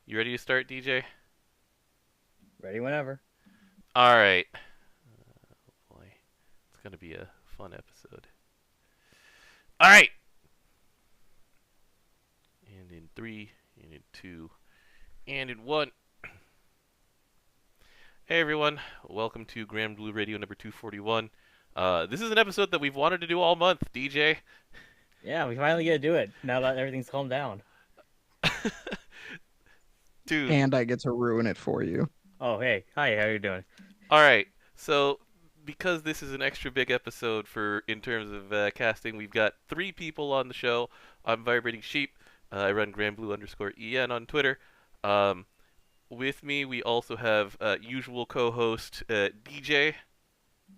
You ready to start, DJ? Ready whenever. All right. Boy, it's gonna be a fun episode. All right. And in three, and in two, and in one. Hey everyone, welcome to Granblue Radio number 241. This is an episode that we've wanted to do all month, DJ. Yeah, we finally get to do it now that everything's calmed down. Dude. And I get to ruin it for you. Oh, hey. Hi, how you doing? All right. So, because this is an extra big episode for in terms of casting, we've got three people on the show. I'm Vibrating Sheep. I run Granblue_EN on Twitter. With me, we also have usual co-host DJ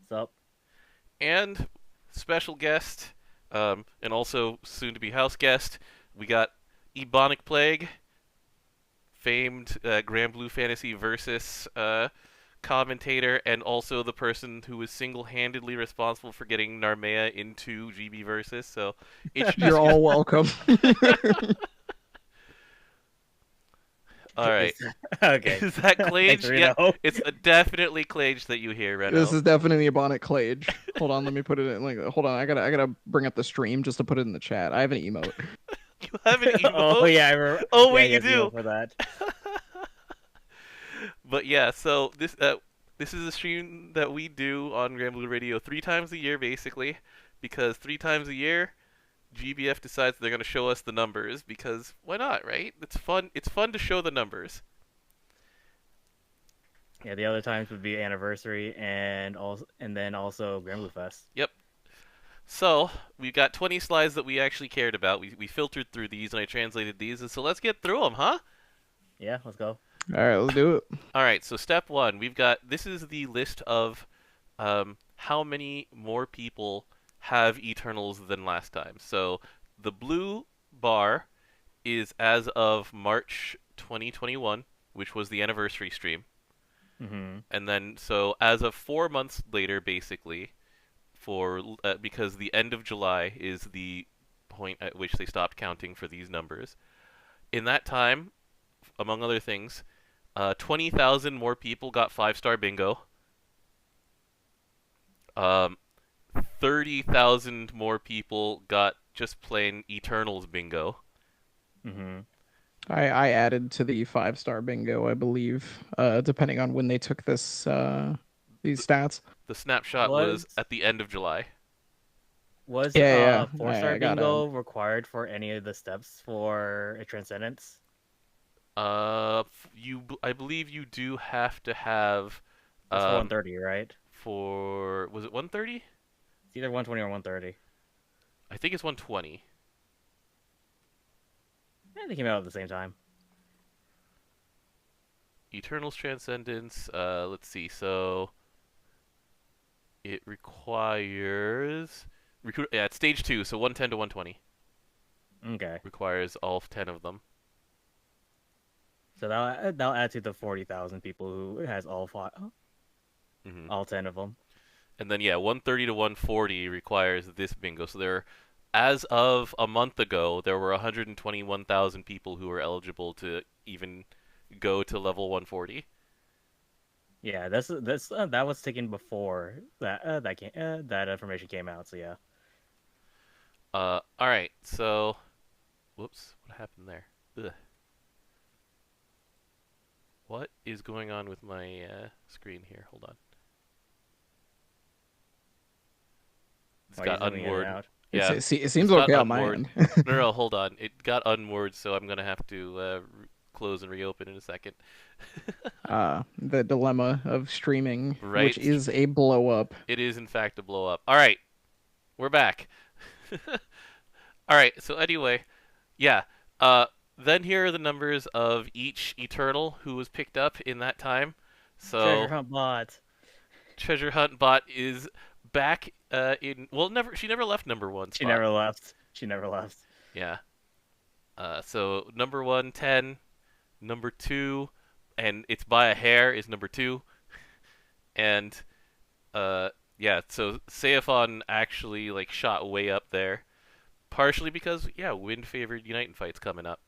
What's up? and special guest, and also soon-to-be house guest. We got Ebonic Plague, famed Granblue Fantasy versus commentator, and also the person who was single-handedly responsible for getting Narmea into GB versus. So You're all welcome. All right. Okay. Is that Clage? Thanks, Yeah, Reno. it's definitely Clage that you hear, Reno. This is definitely Ebonic Plague. Hold on, let me put it in. Hold on, I gotta bring up the stream just to put it in the chat. I have an emote. You have an emote? Oh, yeah, I remember. Oh, Yeah, wait, he you has email do? for that. But yeah, so this is a stream that we do on Granblue Radio 3 times a year, basically, because 3 times a year, GBF decides they're going to show us the numbers, because why not, right? It's fun. It's fun to show the numbers. Yeah, the other times would be anniversary and then also Granblue Fest. Yep. So, we've got 20 slides that we actually cared about. We filtered through these, and I translated these, and so let's get through them, huh? Yeah, let's go. All right, let's do it. All right, so step one, this is the list of how many more people have Eternals than last time. So the blue bar is as of March 2021, which was the anniversary stream. Mm-hmm. And then, so as of 4 months later, basically, because the end of July is the point at which they stopped counting for these numbers. In that time, among other things, 20,000 more people got 5-star bingo. 30,000 more people got just plain Eternals bingo. Mm-hmm. I added to the 5-star bingo, I believe, depending on when they took these stats. The snapshot was at the end of July. Was Yeah. 4-star I got bingo required for any of the steps for a Transcendence? I believe you do have to have. That's for 130, right? Was it 130? It's either 120 or 130. I think it's 120. Yeah, they came out at the same time. Eternals Transcendence. Let's see. So it requires yeah, it's stage 2, so 110 to 120 Okay. requires all 10 of them. So that'll add to the 40,000 people who has all Mm-hmm. all 10 of them. And then yeah, 130 to 140 requires this bingo. So as of a month ago, there were 121,000 people who were eligible to even go to level 140. Yeah, that was taken before that information came out. So yeah. All right. So, whoops, what happened there? Ugh. What is going on with my screen here? Hold on. It's got unmoored. Yeah, it seems okay on my end. No, hold on. It got unmoored, so I'm gonna have to close and reopen in a second. The dilemma of streaming, right. Which is a blow up. It is in fact a blow up. All right, we're back. All right. So anyway, yeah. Then here are the numbers of each Eternal who was picked up in that time. So Treasure Hunt Bot. Treasure Hunt Bot is back she never left number 1 spot. She never left. Yeah. So number 1, 10. Number 2, and it's by a hair, is number 2. And yeah, so Seaphon actually shot way up there. Partially because, yeah, wind favored Unite and Fight's coming up.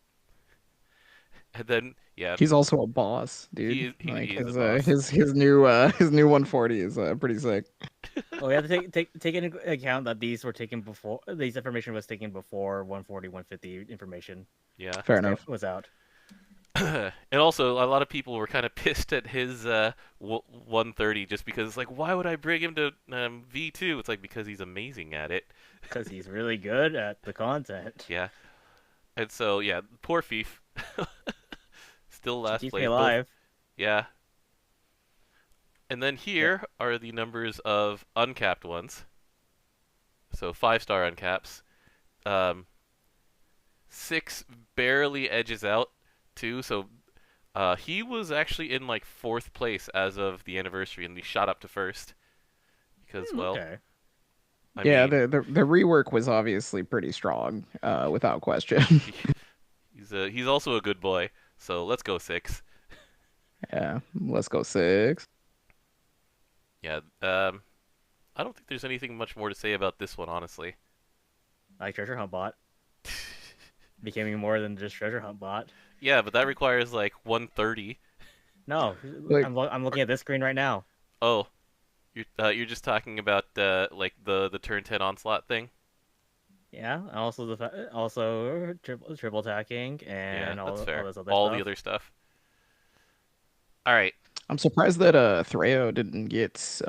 And then yeah, He's also a boss, he dude. is he, Like he is a boss. his new 140 is pretty sick. Well, we have to take into account that these were taken before. These information was taken before 140, 150 information Yeah. Fair enough. was out. And also, a lot of people were kind of pissed at his 130 just because it's like, why would I bring him to V2? It's like because he's amazing at it. Because he's really good at the content. Yeah. And so, yeah, poor Thief. Still She last keeps me place. Both. alive. Yeah. And then Yeah. here are the numbers of uncapped ones. So 5-star uncaps. Um, 6 barely edges out, too. So he was actually in like 4th place as of the anniversary, and he shot up to 1st. Because, well, Okay. I Yeah, mean, the rework was obviously pretty strong, without question. he's also a good boy. So let's go 6. Yeah, let's go 6. Yeah. I don't think there's anything much more to say about this one, honestly. Like Treasure Hunt Bot. Becoming more than just Treasure Hunt Bot. Yeah, but that requires like 130. No, Like, I'm looking at this screen right now. Oh, you're just talking about like the turn 10 onslaught thing. Yeah, and also also triple attacking Yeah, and that's all fair. this other All stuff. the other stuff. All right. I'm surprised that Threo didn't get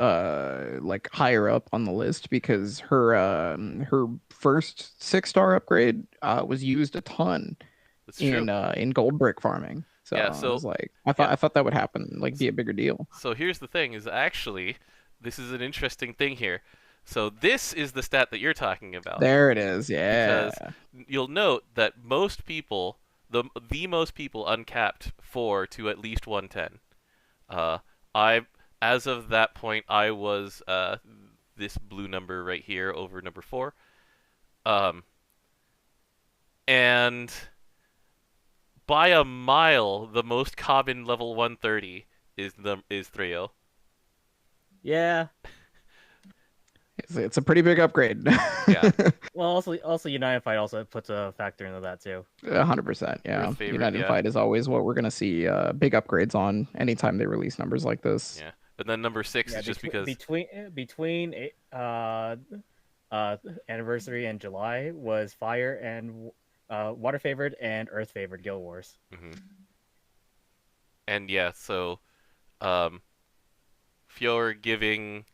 like higher up on the list because her first 6-star upgrade was used a ton That's true. in gold brick farming. So Yeah, I so was like, yeah. I thought that would happen, like be a bigger deal. So here's the thing is actually this is an interesting thing here. So this is the stat that you're talking about There it is. Yeah. because you'll note that most people the most people uncapped 4 to at least 110. Uh, I, as of that point, I was this blue number right here over number 4. Um, and by a mile, the most common level 130 is 3-0. Yeah. It's a pretty big upgrade. Yeah. Well, also United Fight also puts a factor into that too. 100%. Yeah. Earth favorite, United yeah. Fight is always what we're gonna see big upgrades on anytime they release numbers like this. Yeah. And then number 6 Yeah, is just because between anniversary and July was fire and water favored and earth favored Guild Wars. mhm. And yeah, so Fior giving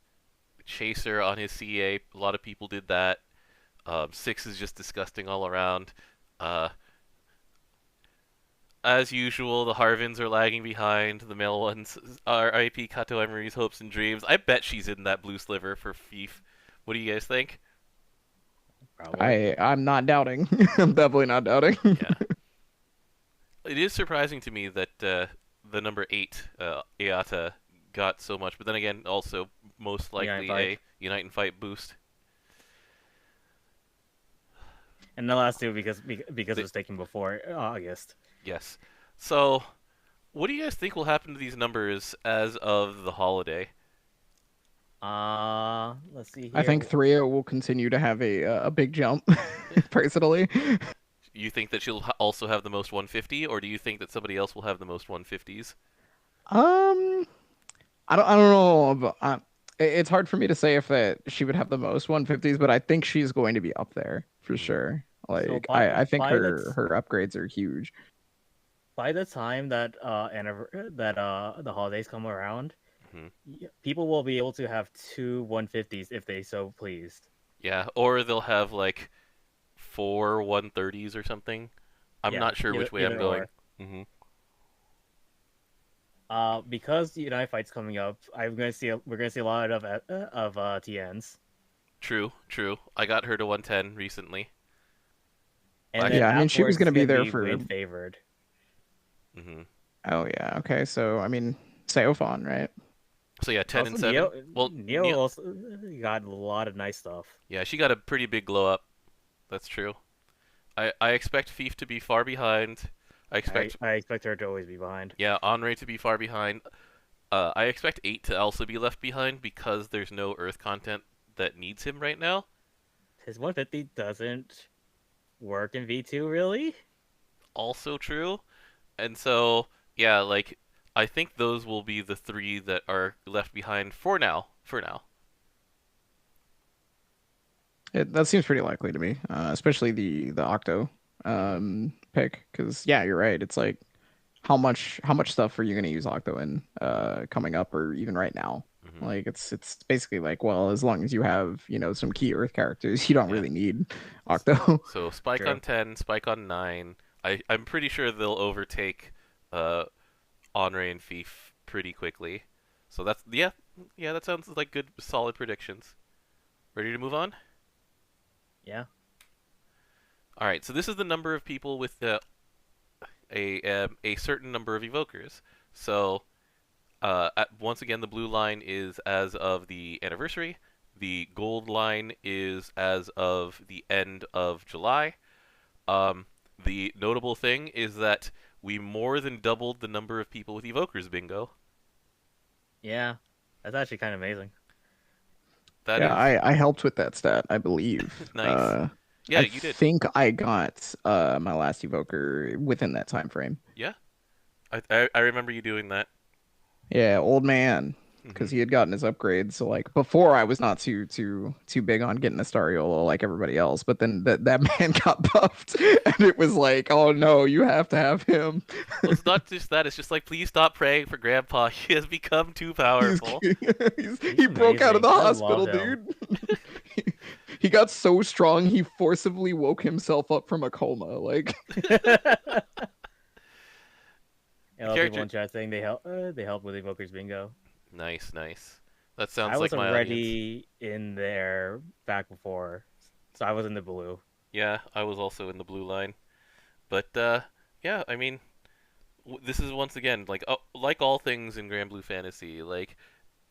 Chaser on his CA, a lot of people did that. 6 is just disgusting all around. Uh, as usual, the Harvins are lagging behind. The male ones are IP Kato Emery's hopes and dreams. I bet she's in that blue sliver for Fief. What do you guys think? Probably. I'm not doubting. I'm definitely not doubting. Yeah. It is surprising to me that the number 8, Eata, got so much, but then again, also most likely a Unite and Fight boost. And the last two because it was taken before August. Yes. So, what do you guys think will happen to these numbers as of the holiday? Let's see here. I think 3 will continue to have a big jump, personally. You think that she'll also have the most 150, or do you think that somebody else will have the most 150s? I don't know. But, it's hard for me to say if that she would have the most 150s, but I think she's going to be up there for sure. Like I think her upgrades are huge. By the time that the holidays come around, people will be able to have 2 150s if they so pleased. Yeah, or they'll have like 4 130s or something. I'm not sure which way I'm going. Because the United Fight's coming up, we're gonna see a lot of TNs. True. I got her to 110 recently. And yeah, I mean she was gonna be there for win favored. Oh yeah, okay. So I mean Seofon, right? So yeah, 10 and 7. Neo also got a lot of nice stuff. Yeah, she got a pretty big glow up. That's true. I expect Thief to be far behind. I expect her to always be behind. Yeah, Henri to be far behind. I expect 8 to also be left behind because there's no Earth content that needs him right now. His 150 doesn't work in V2, really? Also true. And so, yeah, like I think those will be the three that are left behind for now. For now. That seems pretty likely to me, especially the Octo Hmm. pick. Because yeah, you're right. It's like how much stuff are you going to use Octo in coming up or even right now? Hmm. Like it's basically like, well, as long as you have, some key Earth characters, you don't Yeah. really need Octo. So Spike on True. 10, Spike on 9. I'm pretty sure they'll overtake uh Honore and Thief pretty quickly. So that's yeah, that sounds like good solid predictions. Ready to move on? Yeah. All right. So this is the number of people with a certain number of evokers. So once again, the blue line is as of the anniversary. The gold line is as of the end of July. Um, the notable thing is that we more than doubled the number of people with evokers bingo. Yeah. That's actually kind of amazing. That Yeah, is I helped with that stat, I believe. nice. Yeah, I you did. think I got my last evoker within that time frame. Yeah, I remember you doing that. Yeah, old man, because Hmm. he had gotten his upgrade. So like before, I was not too big on getting a Stariola like everybody else. But then that man got buffed, and it was like, oh no, you have to have him. Well, it's not just that. It's just like, please stop praying for Grandpa. He has become too He's, powerful. He's he broke out of amazing. the I love hospital, him. dude. he, he got so strong he forcibly woke himself up from a coma. Like, A The lot of people character, in chat saying they help with Evokers Bingo. nice, nice. That I sounds was like my audience. already in there back before, so I was in the blue. Yeah, I was also in the blue line, but yeah, I mean, this is once again like all things in Granblue Fantasy. Like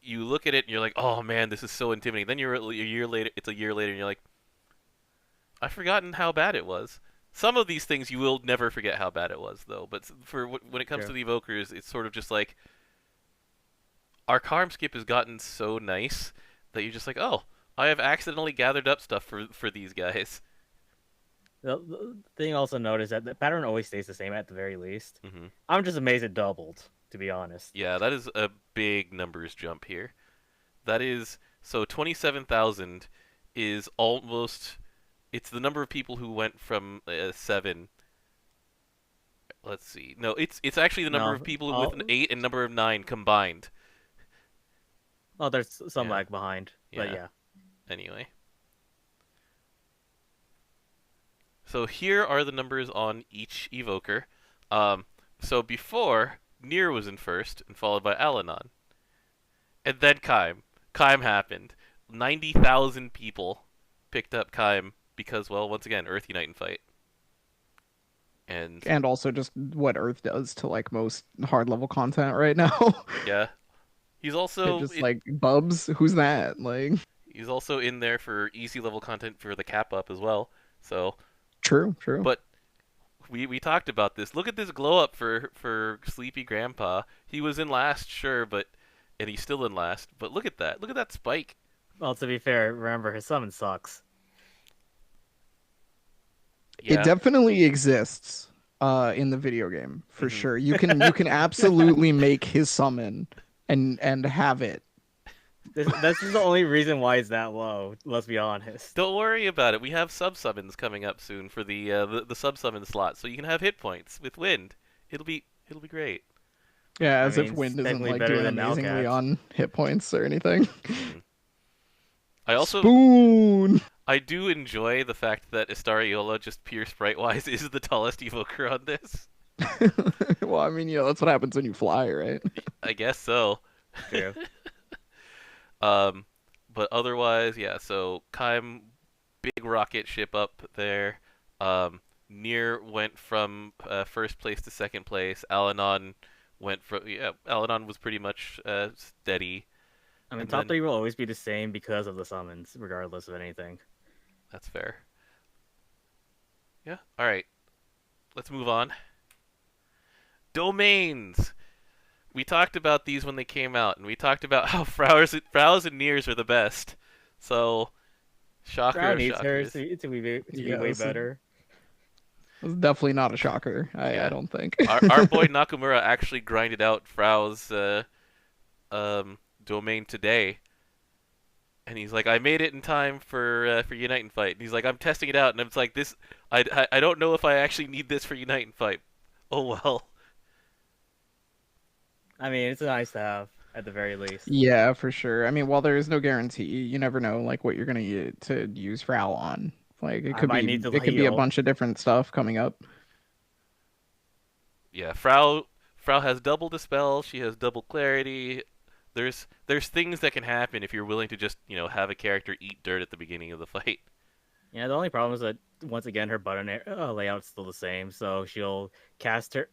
you look at it and you're like, oh man, this is so intimidating. Then you're a year later. It's a year later, and you're like, I've forgotten how bad it was. Some of these things you will never forget how bad it was, though. But when it comes to True. the evokers, it's sort of just like our Karm skip has gotten so nice that you're just like, oh, I have accidentally gathered up stuff for these guys. The thing also notice that the pattern always stays the same at the very least. Hmm. I'm just amazed it doubled, to be honest. Yeah, that is a big numbers jump here. That is so 27,000 is almost it's the number of people who went from 7. Let's see. No, it's actually the number of No, people with an oh, 8 and number of 9 combined. oh, there's some Yeah. lag behind, but Yeah. yeah. Anyway. So here are the numbers on each evoker. Um, so before, Nier was in first and followed by Alanon. And then Kaim. Kaim happened. 90,000 people picked up Kaim because, well, once again, Earth Unite and Fight. And and also just what Earth does to like most hard level content right now. yeah, he's It also just like Bubs, who's that? Like, he's also in there for easy level content for the cap up as well. So, true, true. but we talked about this. Look at this glow up for Sleepy Grandpa. He was in last, sure, but and he's still in last. But look at that. Look at that spike. Well, to be fair, remember his summon sucks. It Yeah. definitely exists in the video game for Hmm. sure. You can absolutely make his summon and have it. This is the only reason why it's that low. Let's be honest. Don't worry about it. We have sub summons coming up soon for the sub summon slot, so you can have hit points with wind. It'll be great. Yeah, I as if mean, it's Wind isn't technically like better doing than amazingly Malcat. on hit points or anything. Hmm. I also Spoon. I do enjoy the fact that Astariola, just pure sprite wise, is the tallest evoker on this. Well, I mean, that's what happens when you fly, right? I guess so. True. Um, but otherwise, yeah. So Kaim, big rocket ship up there. Nier went from first place to second place. Alanon went from Alanon was pretty much steady, I mean, and top then three will always be the same because of the summons, regardless of anything. that's fair. Yeah. All right. Let's move on. Domains. We talked about these when they came out, and we talked about how Frow's and Niers are the best. So, shocker Brown of needs hers shockers. to be way Yes. better. It's definitely not a shocker. I Yeah, don't think. our boy Nakamura actually grinded out Frau's domain today, and he's like, I made it in time for Unite and Fight. And he's like, I'm testing it out, and it's like this. I don't know if I actually need this for Unite and Fight. Oh well. I mean, it's nice to have at the very least. Yeah, for sure. I mean, while there is no guarantee, you never know like what you're gonna to use Frau on. Like I might need to it could be a heal. bunch of different stuff coming up. Yeah, Frau has double dispel. She has double clarity. There's things that can happen if you're willing to just have a character eat dirt at the beginning of the fight. Yeah, the only problem is that once again her button layout's still the same, so she'll cast her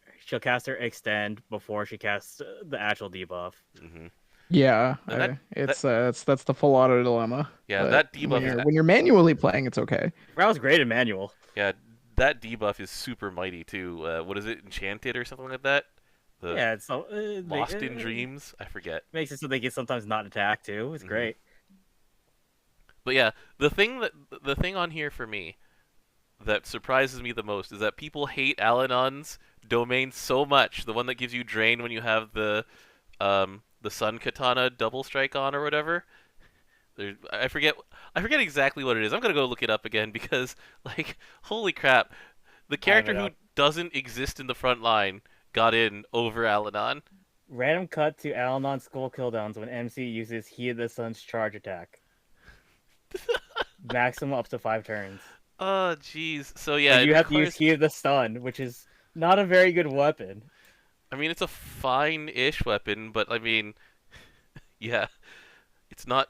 extend before she casts the actual debuff. Hmm Yeah, And that that that's the full auto dilemma. yeah But that debuff is when you're manually playing, it's okay. That great in manual. yeah that debuff is super mighty too. What is it, Enchanted or something like that? The Yeah, it's Lost in Dreams, I forget. makes it so they can sometimes not attack too. It's great. But yeah, the thing on here for me that surprises me the most is that people hate Alanon's domain so much. The one that gives you drain when you have the Sun Katana double strike on or whatever. I forget exactly what it is. I'm gonna go look it up again because like holy crap, the I have character it who up. doesn't exist in the front line got in over Alanon. Random cut to Al-Anon skull cooldowns when MC uses Heat of the Sun's charge attack. Maximum up to 5 turns. Oh jeez. So yeah, And it you have to use requires- Heat of the Sun, which is not a very good weapon. I mean, it's a fine-ish weapon, but I mean, yeah, it's not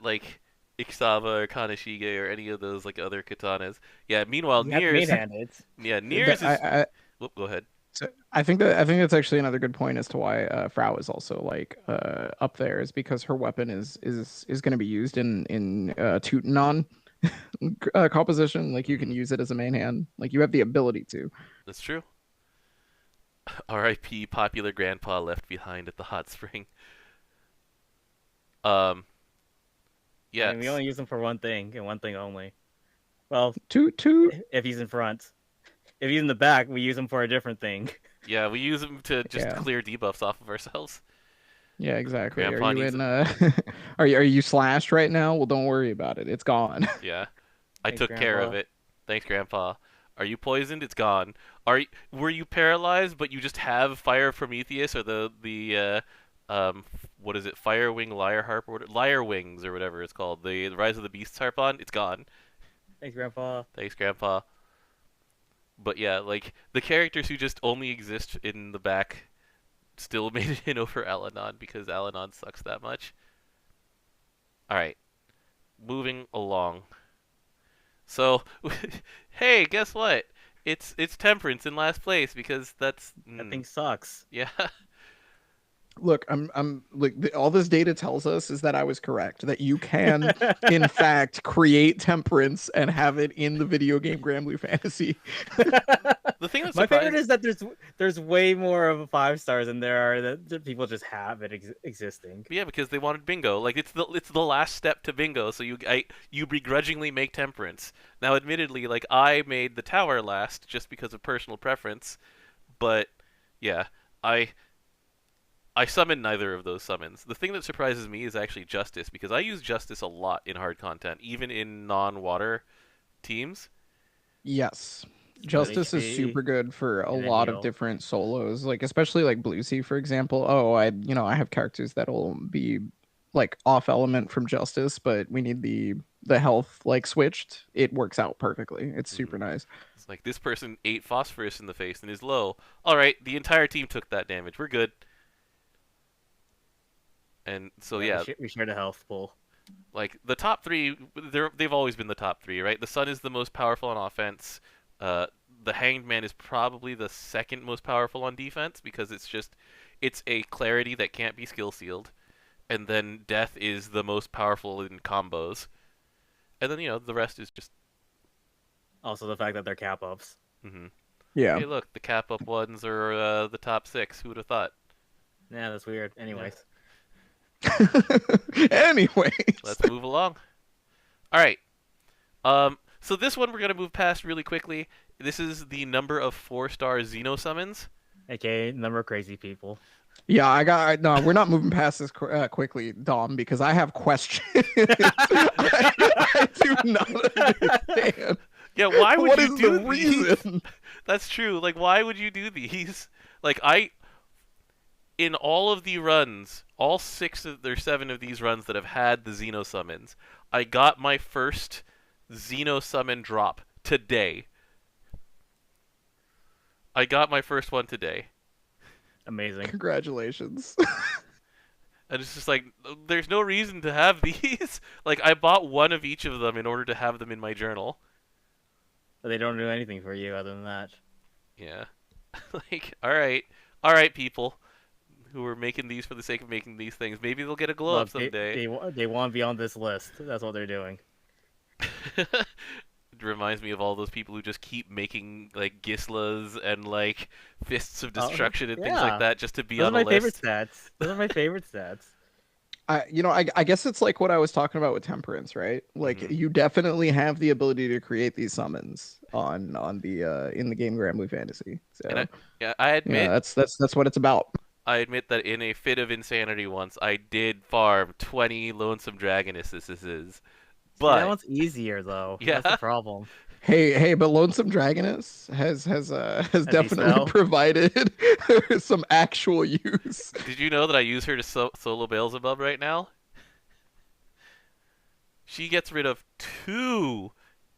like Ixava or Kaneshige or any of those like other katanas. Yeah. Meanwhile, You have to Niers, main-hand it. yeah, Niers is. Whoop, go ahead. So I think that's actually another good point as to why Frau is also like up there is because her weapon is going to be used in Teutonon composition. Like you can use it as a main hand. Like you have the ability to. That's true. R.I.P. Popular grandpa left behind at the hot spring. Um. I Yeah. mean, we only use him for one thing and one thing only. Well, To if he's in front. If he's in the back, we use him for a different thing. Yeah. We use them to just Yeah. clear debuffs off of ourselves. Yeah, exactly. Grandpa Are you needs in are you slashed right now? Well, don't worry about it. It's gone. Yeah. I Thanks, took care of Grandpa. it. Thanks, Grandpa. Are you poisoned? It's gone. Were you paralyzed, but you just have Fire Prometheus or what is it? Fire Wing Lyre Harp or Lyre Wings or whatever it's called. The Rise of the Beasts harp on. It's gone. Thanks, Grandpa. Thanks, Grandpa. But yeah, like the characters who just only exist in the back still made it in over Alanon because Alanon sucks that much. All right, moving along. So, hey, guess what? It's Temperance in last place because that's That thing sucks. yeah. Look, I'm like all this data tells us is that I was correct. That you can, in fact, create temperance and have it in the video game Granblue Fantasy. The thing that's My favorite surprising is that there's way more of 5 stars than there are that people just have it existing. yeah, because they wanted bingo. Like it's the last step to bingo. So you begrudgingly make Temperance. Now, admittedly, like I made the tower last just because of personal preference, but yeah, I summon neither of those summons. The thing that surprises me is actually Justice, because I use Justice a lot in hard content, even in non-water teams. Yes. Justice is HP super good for a and a lot of heal. different solos, like especially like Blue Sea, for example. Oh, I have characters that'll be like off element from Justice, but we need the health like switched. It works out perfectly. It's super nice. It's like this person ate phosphorus in the face and is low. All right, the entire team took that damage. We're good. And so yeah, we shared a health pool. like the top three, they've always been the top three, right? The Sun is the most powerful on offense. The Hanged Man is probably the second most powerful on defense because it's a clarity that can't be skill sealed. And then Death is the most powerful in combos. And then the rest is just. Also, the fact that they're cap ups. Yeah. Hey, look, the cap up ones are the top 6. Who would have thought? Yeah, that's weird. Anyways, Anyways. Let's move along. All right. So this one we're gonna move past really quickly. This is the number of 4-star Xeno summons. Okay, number of crazy people. Yeah, no, we're not moving past this quickly, Dom, because I have questions. I do not understand. Yeah, why would What you is do the these? reason? That's true. Like, why would you do these? Like, in all of the runs, all 6 of or 7 of these runs that have had the Xeno summons, I got my first Xeno summon drop today. I got my first one today. Amazing. Congratulations. And it's just like, there's no reason to have these. Like, I bought one of each of them in order to have them in my journal. But they don't do anything for you other than that. Yeah. Like, alright, people who are making these for the sake of making these things. Maybe they'll get a glow up Look, someday. they want to be on this list. That's what they're doing. It reminds me of all those people who just keep making like Gislas and like Fists of Destruction and things like yeah. that just to be Those on are a my favorite list. stats. Those are my favorite stats. I guess it's like what I was talking about with Temperance, right? Like Mhm. you definitely have the ability to create these summons on the in the game Granblue Fantasy. And So I admit, yeah, that's what it's about. I admit that in a fit of insanity once, I did farm 20 Lonesome Dragonesses. See, that But one's easier though. yeah, That's the problem. Hey, but Lonesome Dragoness has As a definitely spell? provided some actual use. did you know that I use her to solo Beelzebub right now? She gets rid of 2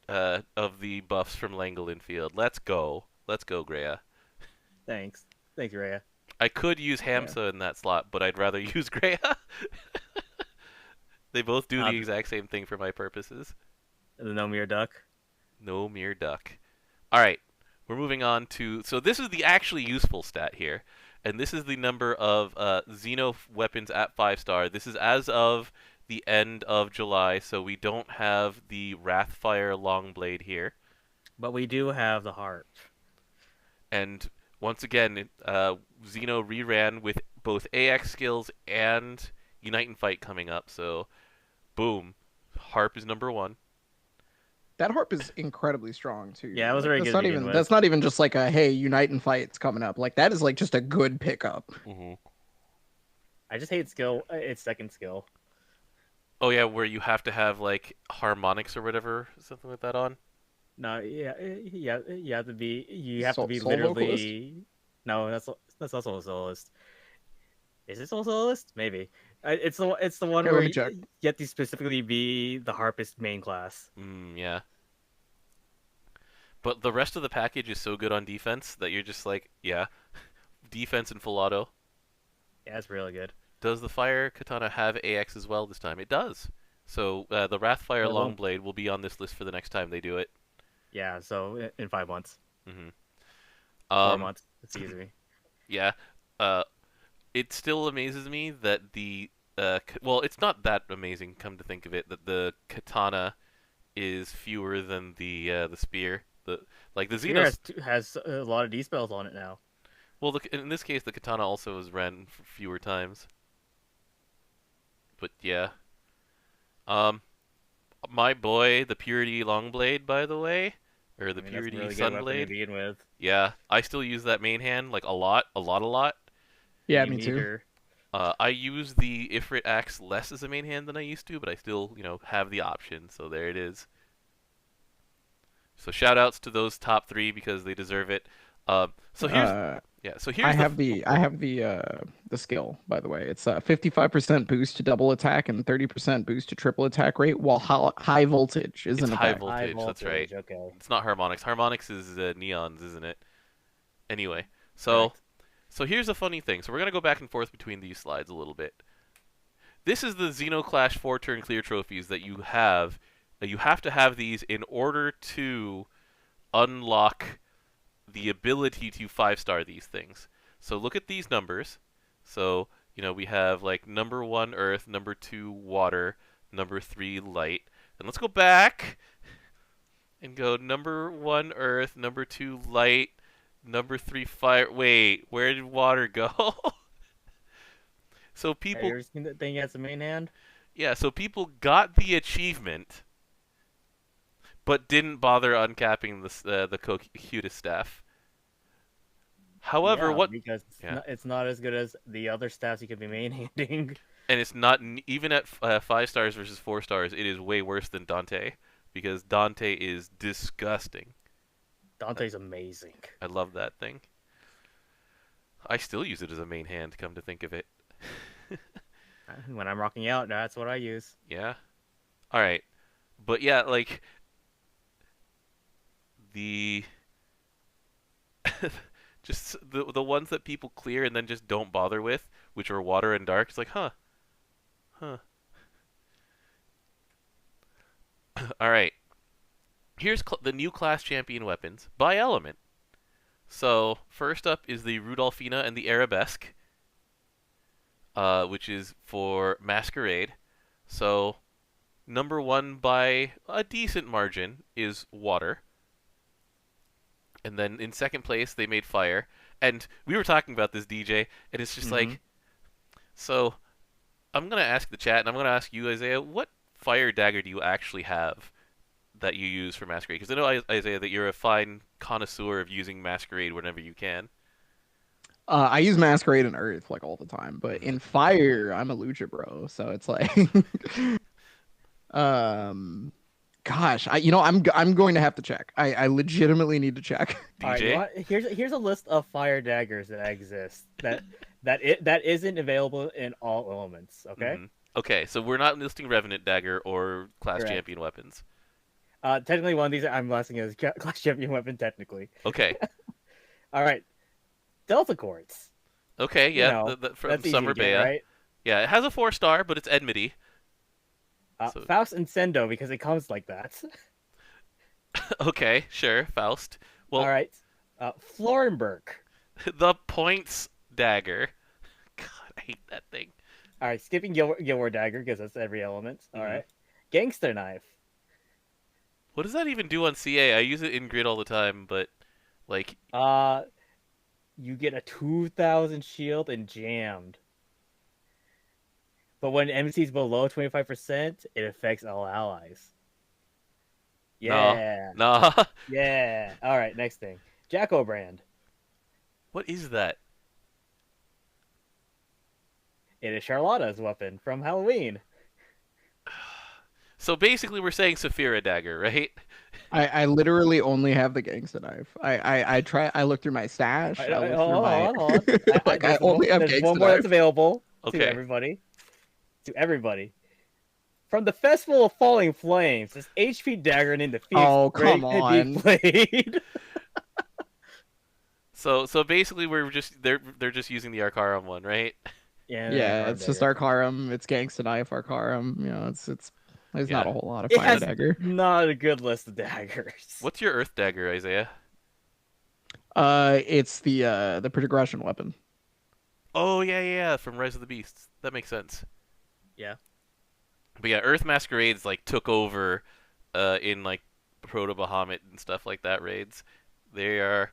of the buffs from Langolin Field. Let's go, Greya. Thanks. Thanks, Rhea. I could use Yeah. Hamsa in that slot, but I'd rather use Greya. They both do the Uh, exact same thing for my purposes. the Nomir Duck. No mere duck. Alright, we're moving on to... So this is the actually useful stat here. And this is the number of Xeno weapons at 5-star. This is as of the end of July, so we don't have the Wrathfire Longblade here. But we do have the heart. And once again, Xeno reran with both AX skills and Unite and Fight coming up, so boom. Harp is number 1. That harp is incredibly strong too. Yeah, it was Like, very that's good to not begin even with. that's not even just like a hey, Unite and Fight's coming up. Like that is like just a good pickup. Mm-hmm. I just hate skill. Its second skill. Oh yeah, where you have to have like harmonics or whatever, something like that on. No, yeah, you have to be. You have to be Soul vocalist? literally. No, that's also a soloist. Is it also soloist? Maybe. It's the one Okay, where let me check. you have to specifically be the harpist main class. Yeah. But the rest of the package is so good on defense that you're just like, yeah, defense and full auto. Yeah, it's really good. Does the Fire Katana have AX as well this time? It does. So the Wrathfire It won't- Longblade will be on this list for the next time they do it. Yeah, so in 5 months, Mm-hmm. 4 months, excuse me. Yeah. It still amazes me that the well, it's not that amazing. Come to think of it, that the katana is fewer than the spear. The Spear Xenos. has a lot of D spells on it now. Well, in this case, the katana also is ran fewer times. But yeah. Um, my boy, the Purity Longblade, by the way, or the I mean, Purity that's a really good weapon to Sunblade. begin with. Yeah, I still use that main hand like a lot. Yeah, You me need too. her- I use the Ifrit axe less as a main hand than I used to, but I still, have the option. So there it is. So shout outs to those top 3 because they deserve it. So here's I have the skill, by the way. It's 55% boost to double attack and 30% boost to triple attack rate, while high voltage is It's an high effect. voltage. That's right. Okay. It's not harmonics. Harmonics is neons, isn't it? Anyway, so Correct. so here's a funny thing. So we're gonna go back and forth between these slides a little bit. This is the Xenoclash 4-turn clear trophies that you have. You have to have these in order to unlock the ability to 5-star these things. So look at these numbers. So, we have like number 1 earth, number 2 water, number 3 light. And let's go back and go number 1 earth, number 2 light, number 3 fire. Wait, where did water go? So Have people you ever seen that thing as a main hand? Yeah, so people got the achievement, but didn't bother uncapping the Cocutus staff. However, Yeah, what? because Yeah, it's not as good as the other stats you could be main-handing. and it's not even at 5 stars versus 4 stars. It is way worse than Dante because Dante is disgusting. Dante's amazing. I love that thing. I still use it as a main hand. Come to think of it. When I'm rocking out, that's what I use. Yeah. All right. But yeah, like the just the ones that people clear and then just don't bother with, which are water and dark. It's like, huh. All right. Here's the new class champion weapons by element. So first up is the Rudolphina and the Arabesque, which is for Masquerade. So number one by a decent margin is water. And then in second place, they made fire. And we were talking about this, DJ, and it's just like, so I'm going to ask the chat, and I'm going to ask you, Isaiah, what fire dagger do you actually have that you use for Masquerade? Because I know, Isaiah, that you're a fine connoisseur of using Masquerade whenever you can. I use Masquerade and Earth like all the time, but in Fire, I'm a Lucha bro, so it's like, gosh, I'm going to have to check. I legitimately need to check. DJ, All right, here's a list of fire daggers that exist that isn't available in all elements. Okay. Okay, so we're not listing Revenant Dagger or Class Correct. Champion weapons. Technically, one of these I'm listing as class champion weapon. Technically. Okay. All right. Delta Quartz. Okay, yeah, You know, from that's easy Summer to get, Bea. right? Yeah, it has a 4-star, but it's Enmity. So- Faust and Sendo because it comes like that. Okay, sure, Faust. Well, All right. Florenberg. the Points Dagger. God, I hate that thing. All right. Skipping Gilmore Dagger because that's every element. All right. Gangster Knife. What does that even do on CA? I use it in Grid all the time, but like, You get a 2,000 shield and jammed. But when MC's below 25%, it affects all allies. Yeah. nah. Yeah. All right, next thing. Jacko Brand. What is that? It is Charlotta's weapon from Halloween. So basically, we're saying Saphira Dagger, right? I literally only have the gangsta knife. I look through my stash. I look Hold on. like I only have There's gangsta one more that's knife. available Okay. to everybody. To everybody. From the Festival of Falling Flames, this HP dagger named the Phoenix Oh, come Break on. Blade. So basically, they're just using the Arcarum one, right? Yeah, it's just Arcarum. It's gangsta knife Arcarum. You know, there's not a whole lot of It fire has dagger. not a good list of daggers. What's your Earth Dagger, Isaiah? It's the progression weapon. Oh yeah, from Rise of the Beasts. That makes sense. Yeah. But yeah, Earth Masquerades like took over in like Proto Bahamut and stuff like that raids. They are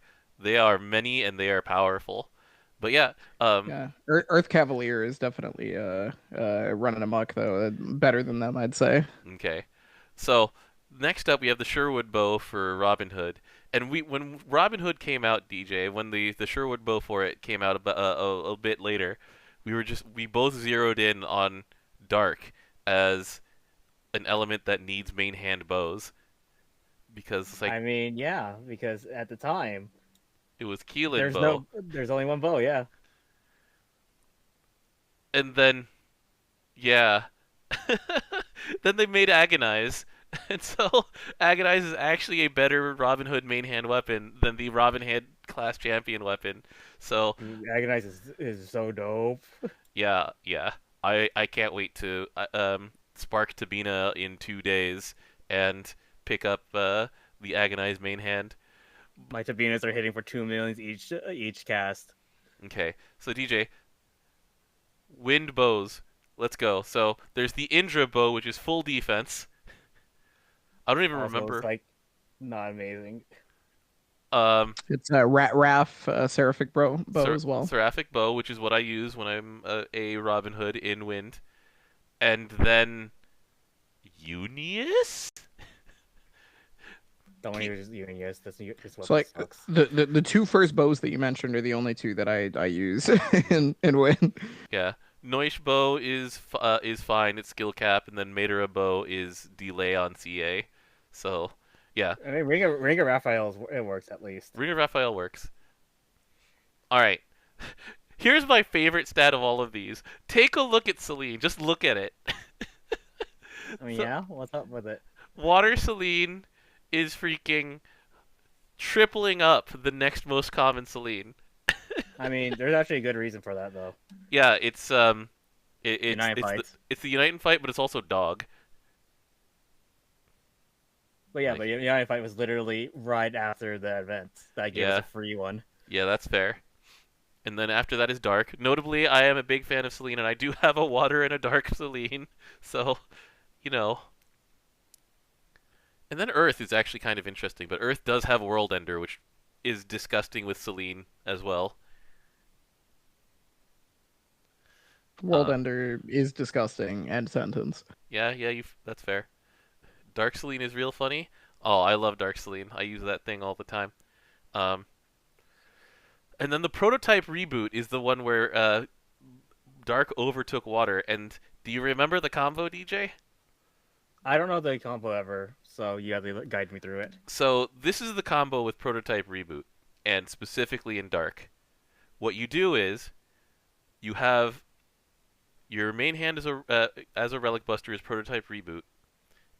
many and they are powerful. But yeah, Yeah, Earth Cavalier is definitely running amok though. Better than them, I'd say. okay. So next up we have the Sherwood bow for Robin Hood. And when Robin Hood came out, DJ, when the Sherwood bow for it came out a bit later, we both zeroed in on Dark as an element that needs main hand bows because it's like I mean, yeah, because at the time it was Keelan bow, there's only one bow, yeah. and then yeah, then they made Agonize, and so Agonize is actually a better Robin Hood main hand weapon than the Robin Hood class champion weapon. So Agonize is so dope. yeah, I can't wait to spark Tabina in 2 days and pick up the Agonize main hand. My Tabinas are hitting for 2 millions each cast. Okay, so DJ, wind bows. Let's go. So there's the Indra bow, which is full defense. I don't even Also, remember. it's like not amazing. It's a Raph Seraphic bow as well. Seraphic bow, which is what I use when I'm a Robin Hood in wind, and then Unius. Someone who's using this So weapon like sucks. the two first bows that you mentioned are the only two that I use and win. Yeah. Noish bow is fine. It's skill cap, and then Madara bow is delay on CA. So, yeah, I mean, Ring of Raphael, it works at least. Ring of Raphael works. All right. Here's my favorite stat of all of these. Take a look at Celine. Just look at it. I mean, So, yeah, what's up with it? Water Celine is freaking tripling up the next most common Celine. I mean, there's actually a good reason for that though. Yeah, it's United fights. it's the Unite and Fight, but it's also dog. But yeah, Like, but United Fight was literally right after the event that gave us a free one. Yeah, that's fair. And then after that is Dark. Notably, I am a big fan of Celine, and I do have a Water and a Dark Celine. So, you know. And then Earth is actually kind of interesting, but Earth does have World Ender, which is disgusting with Celine as well. World Ender is disgusting. End sentence. Yeah, that's fair. Dark Celine is real funny. Oh, I love Dark Celine. I use that thing all the time. Um, and then the prototype reboot is the one where Dark overtook Water. And do you remember the combo, DJ? I don't know the combo ever, so you have to guide me through it. So this is the combo with prototype reboot, and specifically in Dark. What you do is you have your main hand as a Relic Buster is prototype reboot.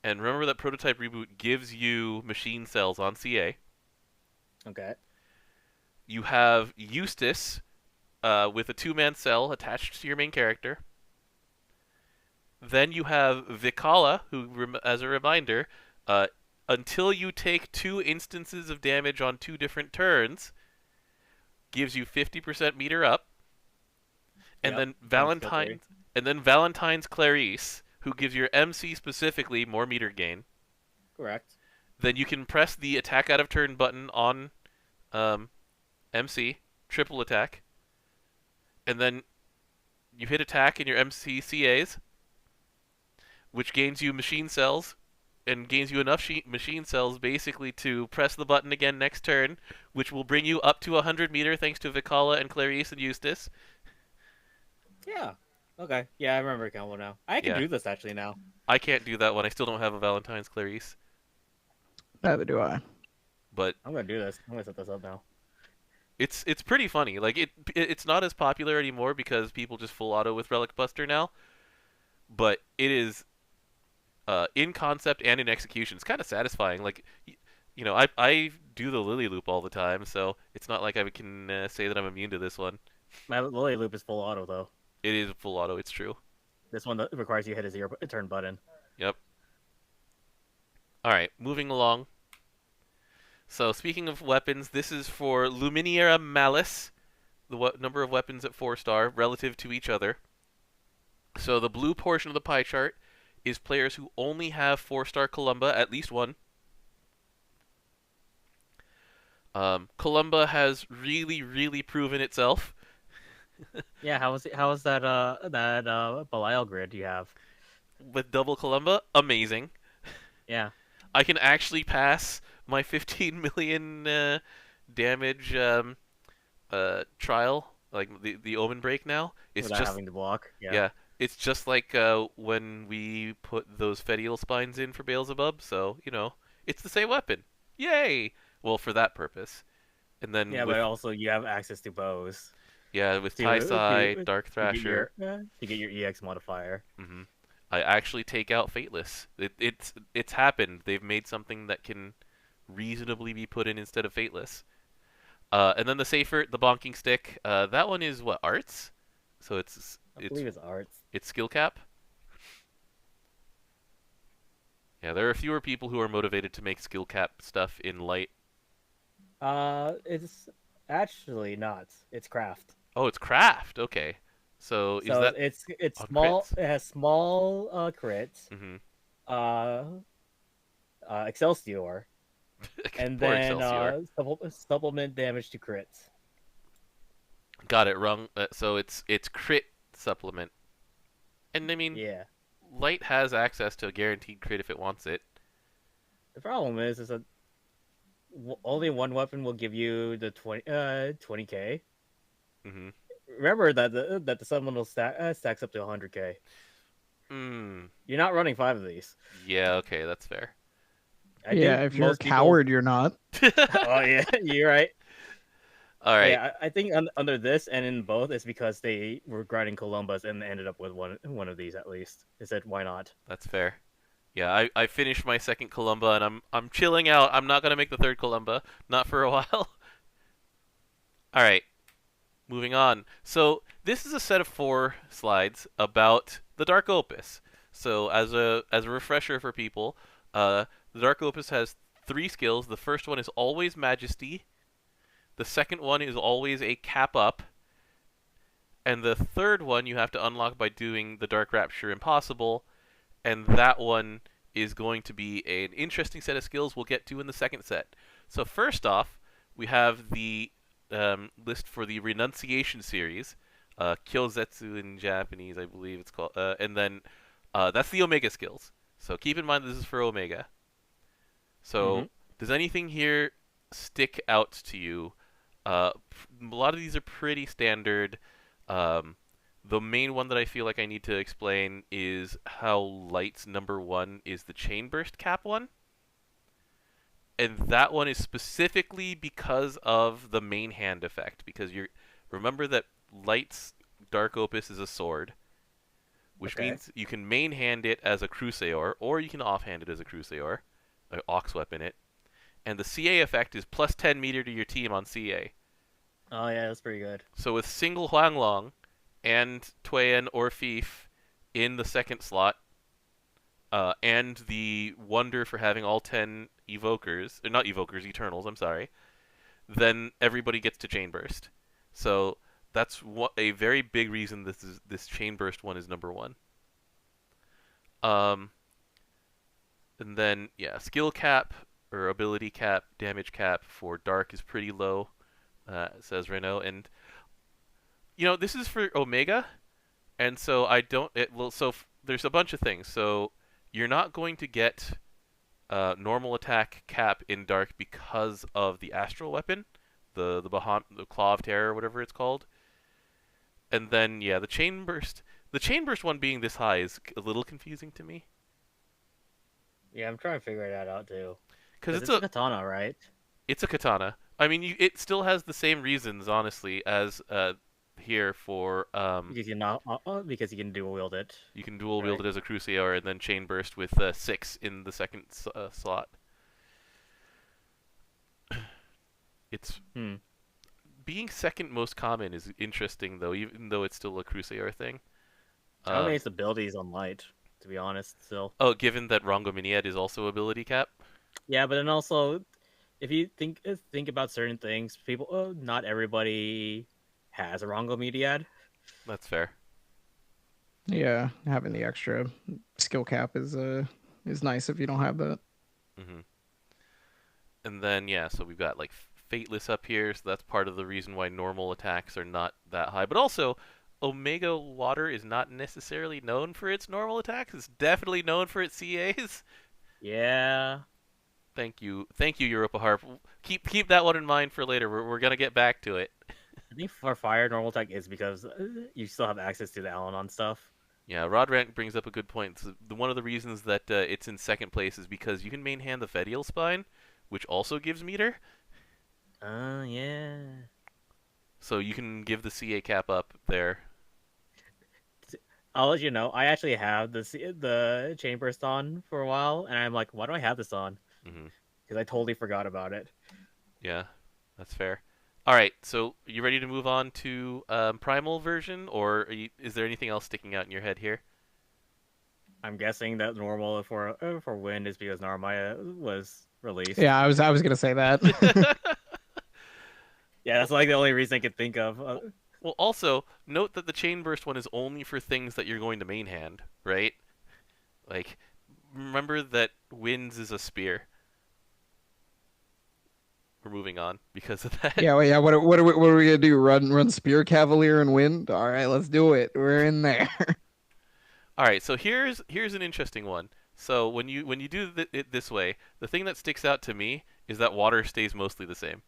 And remember that prototype reboot gives you machine cells on CA. Okay. You have Eustace with a 2-man cell attached to your main character. Then you have Vikala, who, as a reminder, until you take 2 instances of damage on 2 different turns, gives you 50% meter up. And Yep, then Valentine's Clarice, who gives your MC specifically more meter gain. Correct. Then you can press the attack out of turn button on MC, triple attack. And then you hit attack in your MC CAs, which gains you machine cells, and gains you enough machine cells basically to press the button again next turn, which will bring you up to 100 meter thanks to Vikala and Clarice and Eustace. Yeah. Okay. Yeah, I remember combo now. I can do this actually now. I can't do that one. I still don't have a Valentine's Clarice. Neither do I. But I'm gonna do this. I'm gonna set this up now. it's pretty funny. Like it's not as popular anymore because people just full auto with Relic Buster now. But it is in concept and in execution. It's kind of satisfying. Like you know, I do the Lily Loop all the time, so it's not like I can say that I'm immune to this one. My Lily Loop is full auto though. It is full auto. It's true. This one requires you to hit a 0 turn button. Yep. All right, moving along. So speaking of weapons, this is for Luminera Malice, the number of weapons at 4-star relative to each other. So the blue portion of the pie chart is players who only have 4-star Columba, at least one. Columba has really, really proven itself. Yeah, how is that Belial grid you have? With double Columba, amazing. Yeah. I can actually pass my 15 million damage trial, like the Omen break now. It's Without just having to block. yeah, it's just like when we put those Fedial spines in for Beelzebub. So you know, it's the same weapon. Yay! Well, for that purpose, and then yeah, but also you have access to bows. Yeah, with Tai Dark Thrasher to get your EX modifier. Mm-hmm. I actually take out Fateless. It's happened. They've made something that can reasonably be put in instead of Fateless. And then the bonking stick. That one is what, arts? So I believe it's arts. It's skill cap. Yeah, there are fewer people who are motivated to make skill cap stuff in light. It's actually not. It's craft. Oh, it's craft. Okay. So is that it's small. crits? It has small crits. Mm-hmm. Excelsior, and Poor then Excelsior. supplement damage to crits. Got it wrong. So it's crit supplement, and I mean, Yeah. light has access to a guaranteed crit if it wants it. The problem is that only one weapon will give you the 20k. Mm-hmm. Remember that the supplemental stacks up to 100k. Mm. You're not running 5 of these. Yeah, okay, that's fair. I Yeah, think if you're a most people. coward, you're not. Oh yeah, you're right. All But right. yeah, I think under this and in both, it's because they were grinding Columbus and ended up with one of these at least. They said, why not? That's fair. Yeah, I finished my second Columba and I'm chilling out. I'm not gonna make the third Columba, not for a while. All right, moving on. So this is a set of 4 slides about the Dark Opus. So as a refresher for people, the Dark Opus has 3 skills. The first one is always Majesty. The second one is always a cap up. And the third one you have to unlock by doing the Dark Rapture Impossible, and that one is going to be an interesting set of skills we'll get to in the second set. So first off, we have the list for the Renunciation series, Kyozetsu in Japanese, I believe it's called, and then that's the Omega skills. So keep in mind this is for Omega. Mm-hmm. So does anything here stick out to you? A lot of these are pretty standard. Um, the main one that I feel like I need to explain is how Light's #1 is the Chain Burst cap one. And that one is specifically because of the main hand effect. Because you remember that Light's Dark Opus is a sword, which Okay. means you can main hand it as a Crusaor, or you can offhand it as a Crusaor, an Ox weapon it. And the CA effect is plus 10 meter to your team on CA. Oh yeah, that's pretty good. So with single Huanglong and Tuyen or Fief in the second slot, and the wonder for having all 10 evokers, or not evokers, Eternals, I'm sorry, then everybody gets to Chain Burst. So that's a very big reason this Chain Burst one is #1. Um, and then yeah, skill cap or ability cap, damage cap for Dark is pretty low, says Renault, and this is for Omega, and so I don't. There's a bunch of things. So you're not going to get normal attack cap in Dark because of the Astral Weapon, the Claw of Terror, whatever it's called. And then yeah, the Chain Burst one being this high is a little confusing to me Yeah, I'm trying to figure that out too. because Because it's it's a a katana, right? it's a katana. I mean, it still has the same reasons, honestly, as here for Because you not because you can dual wield it. you can dual wield Right. it as a Crusader and then Chain Burst with 6 in the second slot. It's Hmm. being second most common is interesting though, even though it's still a Crusader thing. I mean, Um, its abilities on light, to be honest. Still. oh, given that Rongo Miniad is also ability cap. Yeah, but then also, if you think about certain things, people, not everybody has a Rongo Mediad. That's fair. Yeah, having the extra skill cap is nice if you don't have that. hmm And then yeah, so we've got like Fateless up here, so that's part of the reason why normal attacks are not that high. But also, Omega Water is not necessarily known for its normal attacks. It's definitely known for its CAs. Yeah. Thank you, Europa Harp. Keep that one in mind for later. We're gonna get back to it. I think for fire, normal attack is because you still have access to the Al-Anon stuff. Yeah, Rodrank brings up a good point. So one of the reasons that it's in second place is because you can main hand the Fedial Spine, which also gives meter. Yeah. So you can give the CA cap up there. I'll let you know. I actually have the chain burst on for a while, and I'm like, why do I have this on? hmm Because I totally forgot about it. Yeah, that's fair. All right, so you ready to move on to Primal version, or is there anything else sticking out in your head here? I'm guessing that normal for wind is because Narmaya was released. Yeah, I was gonna say that. Yeah, that's like the only reason I could think of. Well, also note that the Chain Burst one is only for things that you're going to main hand, right? Like, remember that Winds is a spear. We're moving on because of that. Yeah, well, yeah. What are we gonna do? Run Spear Cavalier and win? All right, let's do it. We're in there. All right, so here's an interesting one. So when you do it this way, the thing that sticks out to me is that water stays mostly the same.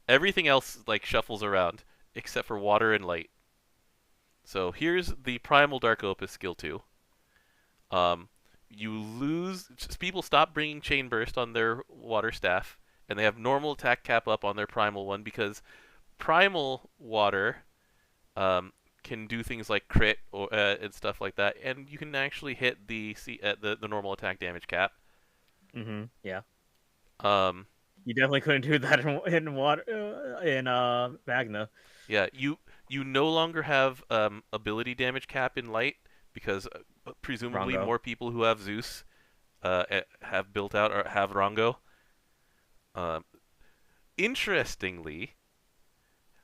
Everything else like shuffles around except for water and light. So here's the Primal Dark Opus skill 2. Um, you lose. People stop bringing Chain Burst on their water staff, and they have normal attack cap up on their Primal one because Primal Water can do things like crit or and stuff like that, and you can actually hit the normal attack damage cap. Yeah. Um, You definitely couldn't do that in water in Magna. yeah, you no longer have ability damage cap in light because presumably Rango. more people who have Zeus have built out or have Rango. Um, Interestingly,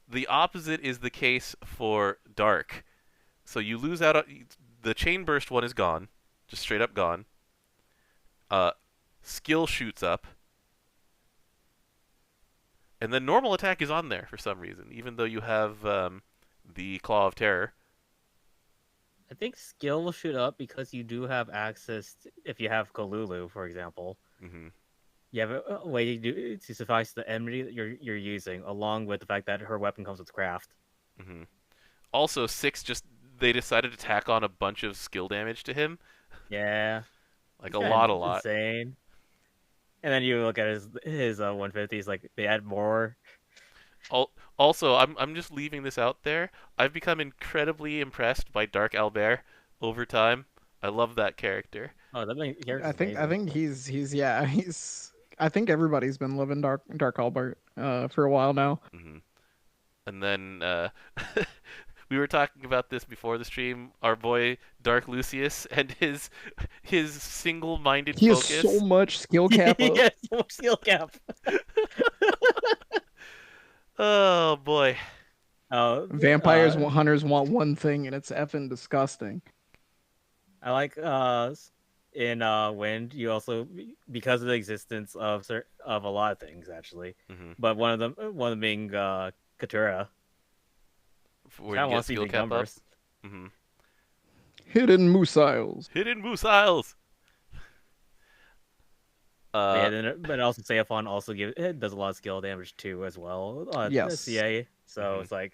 the opposite is the case for Dark. So you lose out. The Chain Burst one is gone, just straight up gone. Uh, Skill shoots up, and then normal attack is on there for some reason, even though you have the Claw of Terror. I think skill will shoot up because you do have access if you have Kolulu, for example. Mm-hmm. You have a way to suffice the enmity that you're using, along with the fact that her weapon comes with craft. Mm-hmm. Also, 6 just they decided to tack on a bunch of skill damage to him, Yeah, like a lot. insane. And then you look at his 150s, like they add more. Also, I'm just leaving this out there. I've become incredibly impressed by Dark Albert over time. I love that character. Oh, that I think amazing. he's yeah he's I think everybody's been living Dark Albert for a while now. Mm-hmm. And then we were talking about this before the stream. Our boy Dark Lucius and his single-minded He has so focus. much skill cap up. Yeah, so much skill cap. Oh boy. Vampires hunters want one thing, and it's effing disgusting. I like in Wind you also, because of the existence of a lot of things actually, Mm-hmm. but one of them being Katura. Where I you want get to see skill big cap up. numbers. Mm-hmm. Hidden missiles. Hidden missiles. But also Seifon also does a lot of skill damage too as well. Yes. CA, so it's like.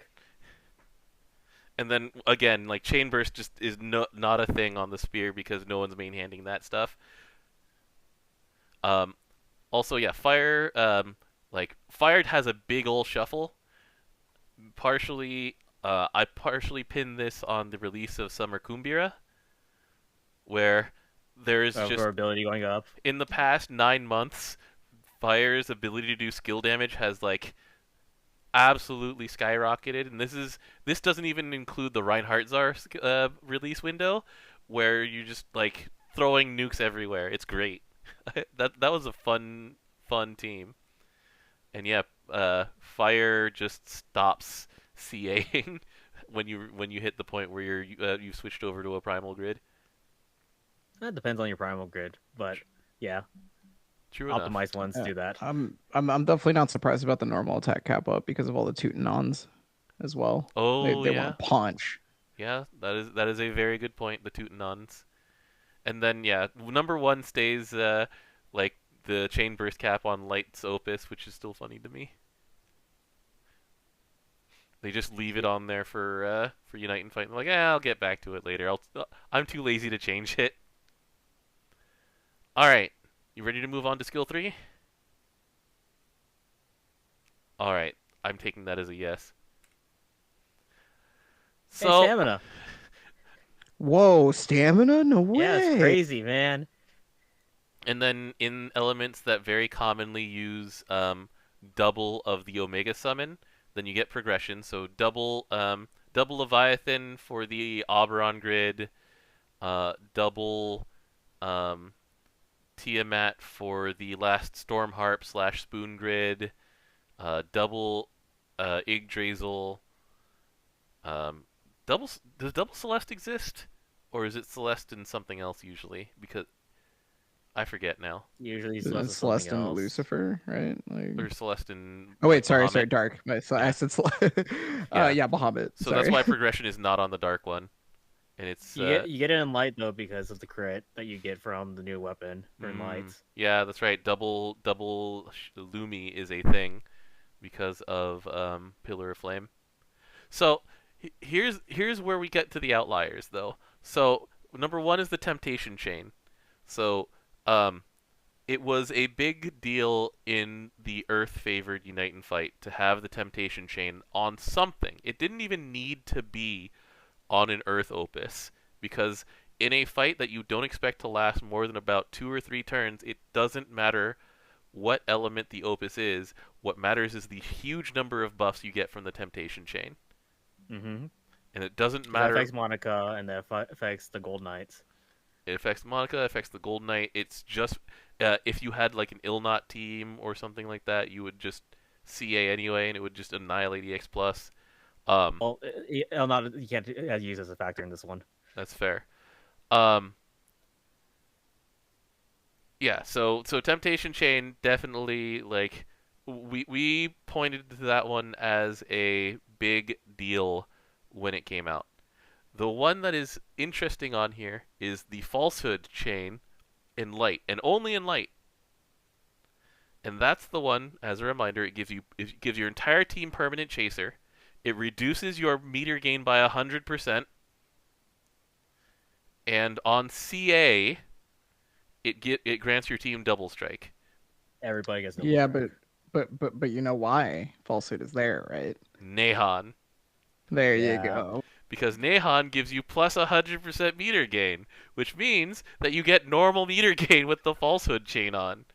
And then again, like Chain Burst just is not a thing on the spear because no one's main handing that stuff. Also, yeah, fire. Like Fired has a big ol' shuffle. I partially pinned this on the release of Summer Kumbira, where there's just Her ability going up. in the past 9 months, Fire's ability to do skill damage has like absolutely skyrocketed, and this doesn't even include the Reinhardt Czar release window, where you just like throwing nukes everywhere. It's great. that was a fun team, and yeah, Fire just stops CAing when you hit the point where you've switched over to a primal grid. That depends on your primal grid, but yeah, True enough. optimized ones do that. I'm definitely not surprised about the normal attack cap up because of all the Teutonons as well. Oh they yeah, want to punch. yeah. That is a very good point. The Teutonons, and then yeah, number 1 stays like the chain burst cap on Light's Opus, which is still funny to me. They just leave it on there for Unite and Fight. They're like, I'll get back to it later. I'm too lazy to change it. All right, you ready to move on to skill 3? All right, I'm taking that as a yes. Hey, So, stamina. Whoa, stamina? No way. Yeah, it's crazy, man. and then in elements that very commonly use double of the Omega summon, then you get progression. So double Leviathan for the Oberon grid, double Tiamat for the last Stormharp / Spoon grid, double Yggdrasil. Does double Celeste exist, or is it Celeste and something else usually? Because I forget now. Usually It's Celeste Celeste something and else. Lucifer, right? Or Celeste and Oh wait, sorry, Bahamut. Dark. I Yeah. said Yeah. yeah, Bahamut. So Sorry. that's why progression is not on the dark one. and it's You get it in light though because of the crit that you get from the new weapon for in lights. yeah, that's right. Lumi is a thing because of Pillar of Flame. So here's where we get to the outliers though. So number one is the temptation chain. So um, it was a big deal in the Earth favored Unite and Fight to have the temptation chain on something. It didn't even need to be on an Earth opus because in a fight that you don't expect to last more than about 2 or 3 turns, it doesn't matter what element the opus is. What matters is the huge number of buffs you get from the temptation chain. Mm-hmm. And it doesn't That matter. affects Monica and that affects the Gold Knights. It affects Monica, it affects the Gold Knight. It's just if you had like an Ilnot team or something like that, you would just CA anyway, and it would just annihilate EX plus. Well, not you can't use as a factor in this one. That's fair. Um, yeah. So Temptation Chain definitely like we pointed to that one as a big deal when it came out. The one that is interesting on here is the Falsehood Chain in Light, and only in Light. And that's the one, as a reminder, it gives your entire team permanent chaser. It reduces your meter gain by 100%. And on CA, it grants your team double strike. Everybody gets double Yeah, strike. but you know why falsehood is there, right? Nehan. There you Yeah. go. Because Nehan gives you plus 100% meter gain, which means that you get normal meter gain with the Falsehood chain on.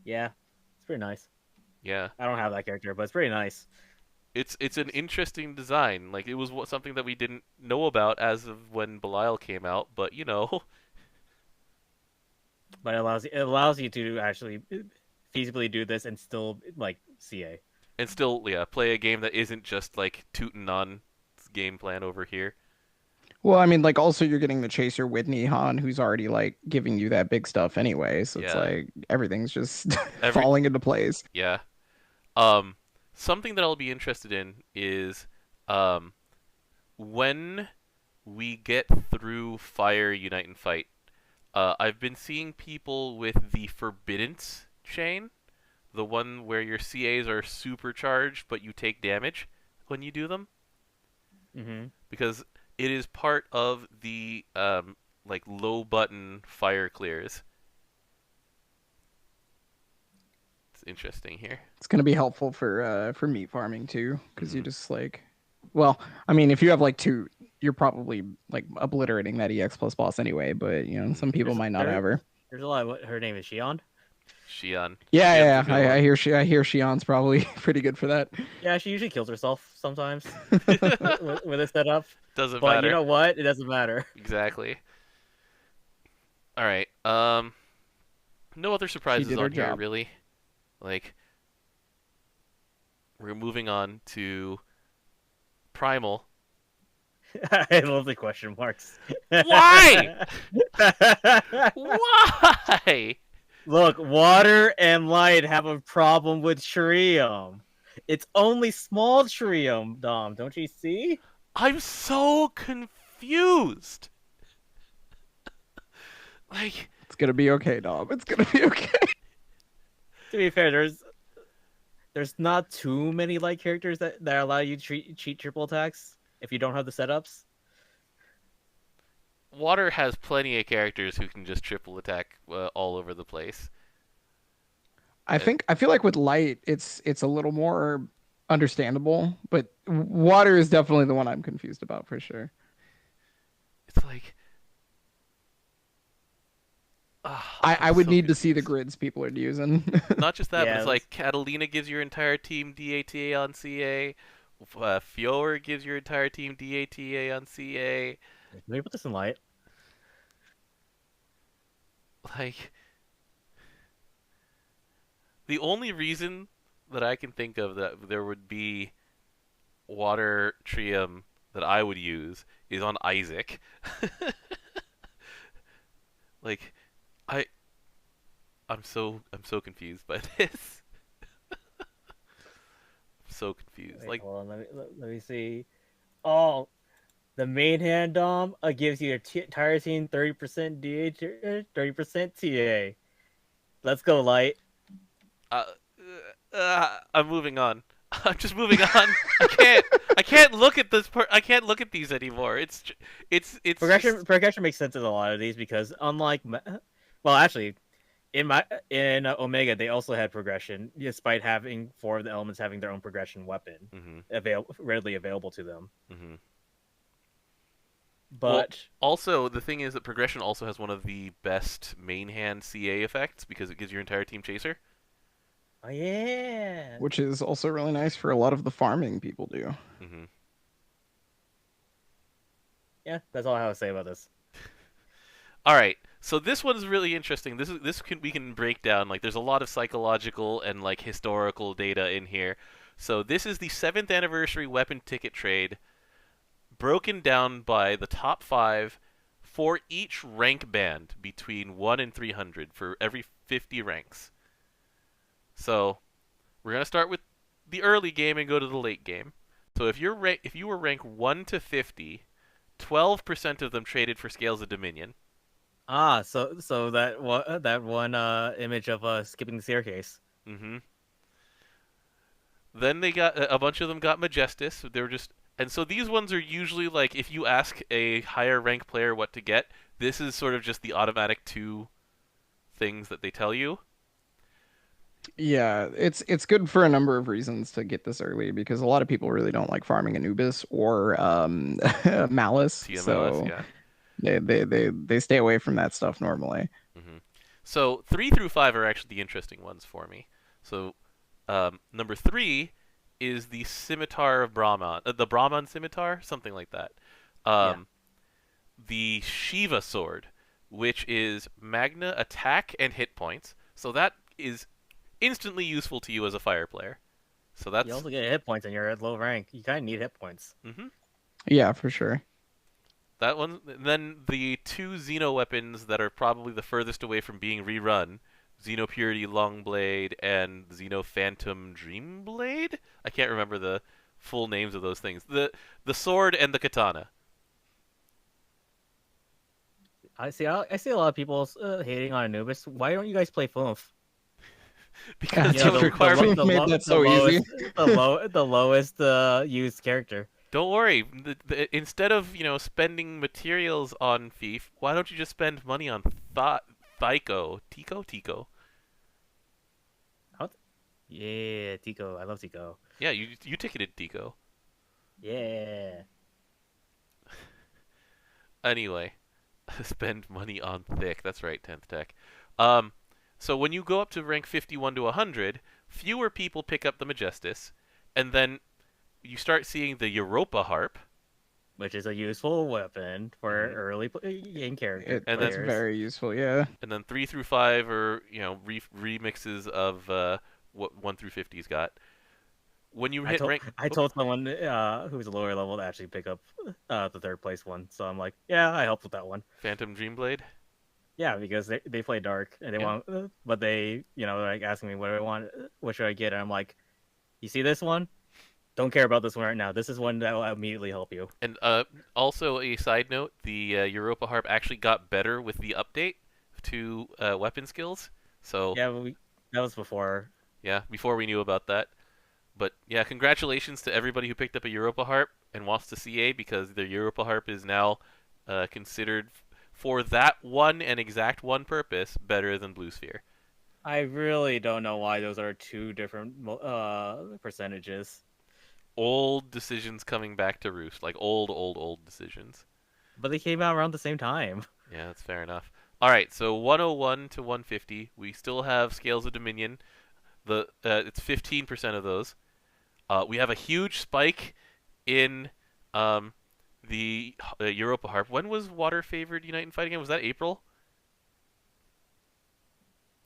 Yeah, it's pretty nice. Yeah. I don't have that character, but it's pretty nice. It's an interesting design. Like it was something that we didn't know about as of when Belial came out, but you know, But it allows you to actually feasibly do this and still like CA. and still yeah, play a game that isn't just like tooting on game plan over here. Well, I mean, like also you're getting the chaser with Nihon, who's already like giving you that big stuff anyway. So it's Yeah. like everything's just Every falling into place. yeah. Um Something that I'll be interested in is um when we get through Fire Unite and Fight. I've been seeing people with the Forbiddance chain, the one where your CAs are supercharged but you take damage when you do them, Mm-hmm. because it is part of the like low button fire clears. It's interesting here. It's gonna be helpful for meat farming too, because you Mhm. just like, well, I mean, if you have like two, you're probably like obliterating that EX plus boss anyway. But you know, some people might not have her. There's a lot. What her name is Shion. Shion. Yeah, Shion's a yeah, good one. I hear Shion's probably pretty good for that. Yeah, she usually kills herself sometimes with a setup. Doesn't But matter. you know what? It doesn't matter. Exactly. All right. No other She surprises did her on here job. really. Like we're moving on to Primal. I love the question marks. Why? Why? Look, water and light have a problem with Trium. It's only small Trium, Dom. Don't you see? I'm so confused. Like, It's gonna be okay, Dom. It's gonna be okay. To be fair, there's not too many light characters that allow you to cheat triple attacks if you don't have the setups. Water has plenty of characters who can just triple attack all over the place. I feel like with light, it's a little more understandable, but water is definitely the one I'm confused about for sure. It's like, I I'm would so need to see the confused. grids people are using. Not just that, but Yeah, it's like Catalina gives your entire team DATA on CA. Fior gives your entire team DATA on CA. let me put this in light. Like, the only reason that I can think of that there would be water trium that I would use is on Isaac. Like, I I'm so confused by this. I'm so confused. Wait, Like, hold on, let me see. Oh, The main hand dom gives you entire team 30% DH, 30% TA. Let's go, light. Uh, I'm moving on. I'm just moving on. I can't. I can't look at this. I can't look at these anymore. It's just. Progression makes sense in a lot of these because unlike, well, actually, in Omega they also had progression, despite having four of the elements having their own progression weapon readily available to them. Mm-hmm. But well, also the thing is that progression also has one of the best main hand CA effects because it gives your entire team chaser. oh yeah, Which is also really nice for a lot of the farming people do. Mm-hmm. yeah, that's all I have to say about this. All right, so this one's really interesting. We can break down, like, there's a lot of psychological and like historical data in here. So this is the 7th anniversary weapon ticket trade, broken down by the top 5 for each rank band between 1 and 300 for every 50 ranks. So we're gonna start with the early game and go to the late game. So if you were rank 1 to 50, 12% of them traded for Scales of Dominion. Ah, so that one image of skipping the staircase. Mm-hmm. Then they got a bunch of them got Majestus. They were just, and so these ones are usually like, if you ask a higher rank player what to get, this is sort of just the automatic 2 things that they tell you. Yeah, it's good for a number of reasons to get this early because a lot of people really don't like farming Anubis or Malice. TMLS, So yeah. they stay away from that stuff normally. Mm-hmm. So 3 through 5 are actually the interesting ones for me. So number 3 is the Scimitar of Brahman, the Brahman Scimitar, something like that. The Shiva Sword, which is Magna attack and hit points. So that is instantly useful to you as a fire player. So that's. You also get hit points and you're at low rank. You kind of need hit points. Mm-hmm. Yeah, for sure. That one. Then the 2 Xeno weapons that are probably the furthest away from being rerun: Xeno Purity Longblade and Xeno Phantom Dreamblade. I can't remember the full names of those things. The sword and the katana. I see a lot of people hating on Anubis. Why don't you guys play Foof? Because Yeah, you have the- requirement. the- made that so easy. The lowest used character. Don't worry. Instead of spending materials on Thief, why don't you just spend money on Tico? Yeah, Tico. I love Tico. Yeah, you ticketed Tico. Yeah. Anyway, spend money on Thick. That's right, 10th Tech. So when you go up to rank 51 to 100, fewer people pick up the Majestus, and then you start seeing the Europa Harp, which is a useful weapon for early game character And players. that's very useful. Yeah. and then 3 through 5 are remixes of what 1 through 50's got. When you hit rank, I told someone who's a lower level to actually pick up the third place one, so I'm like, yeah, I helped with that one. Phantom Dreamblade. Yeah, because they play dark and they want, but they like asking me what do I want, what should I get, and I'm like, you see this one? Don't care about this one right now. This is one that will immediately help you. And also a side note, the Europa Harp actually got better with the update to weapon skills. So Yeah, that was before. yeah, before we knew about that. But yeah, congratulations to everybody who picked up a Europa Harp and wants to CA because the Europa Harp is now considered for that one and exact one purpose better than Blue Sphere. I really don't know why those are 2 different percentages. Old decisions coming back to roost, like old decisions. But they came out around the same time. Yeah, that's fair enough. All right, so 101 to 150, we still have Scales of Dominion. It's 15% of those. We have a huge spike in the Europa Harp. When was Water favored Unite and Fight again? Was that April?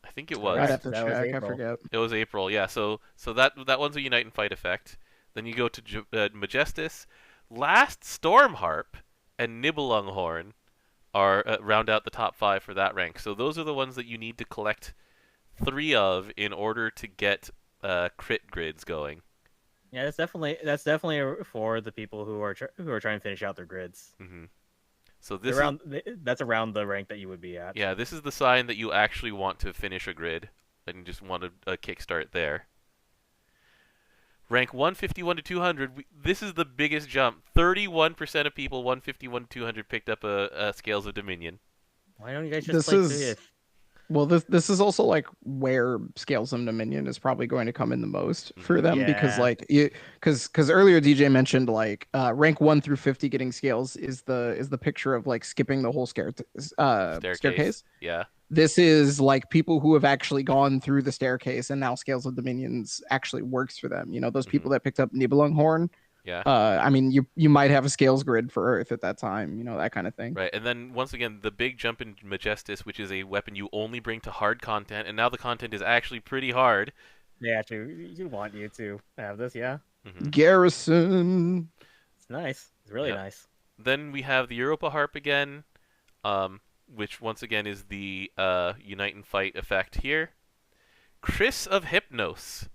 I think it was. I'd have to That was check. I April. forget. It was April, yeah. So that one's a Unite and Fight effect. Then you go to Majestus. Last Storm Harp and Nibelunghorn are round out the top 5 for that rank. So those are the ones that you need to collect 3 of in order to get crit grids going. Yeah, that's definitely for the people who are who are trying to finish out their grids. So They're this is that's around the rank that you would be at. yeah, this is the sign that you actually want to finish a grid and you just want a kickstart there. Rank 151 to 200. This is the biggest jump. 31% of people 151 to 200 picked up a Scales of Dominion. Why don't you guys just This play is Fifth? Well, this is also like where Scales of Dominion is probably going to come in the most for them because Yeah, like because earlier DJ mentioned like rank 1 through 50 getting scales is the picture of like skipping the whole Staircase. staircase. Yeah. This is like people who have actually gone through the staircase and now Scales of Dominions actually works for them. You know, those people that picked up Nibelunghorn. Yeah. I mean, you might have a scales grid for Earth at that time, you know, that kind of thing. Right, and then once again, the big jump in Majestus, which is a weapon you only bring to hard content, and now the content is actually pretty hard. they actually you want you to have this. Yeah, Garrison. it's nice. It's really Yeah. nice. Then we have the Europa Harp again, which once again is the Unite and Fight effect here. Chris of Hypnos.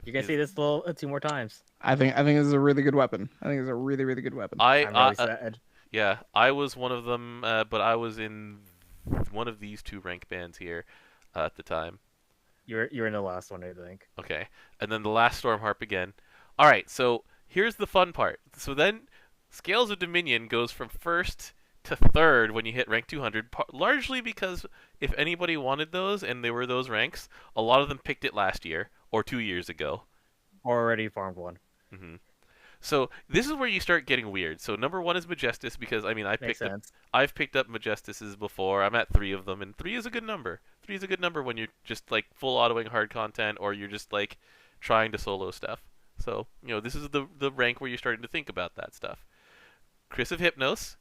You're gonna see this little 2 more times. I think this is a really good weapon. I think it's a really really good weapon. I'm really sad. Yeah, I was one of them, but I was in one of these two rank bands here at the time. You're in the last one, I think. Okay, and then the last Storm Harp again. All right, so here's the fun part. So then, Scales of Dominion goes from first to third when you hit rank 200, largely because if anybody wanted those and they were those ranks, a lot of them picked it last year or 2 years ago. Already farmed one. So this is where you start getting weird. So number one is Majestus because I mean Makes sense. I've picked up Majestuses before. I'm at 3 of them, and 3 is a good number. 3 is a good number when you're just like full autoing hard content or you're just like trying to solo stuff. So you know this is the rank where you're starting to think about that stuff. Chris of Hypnos,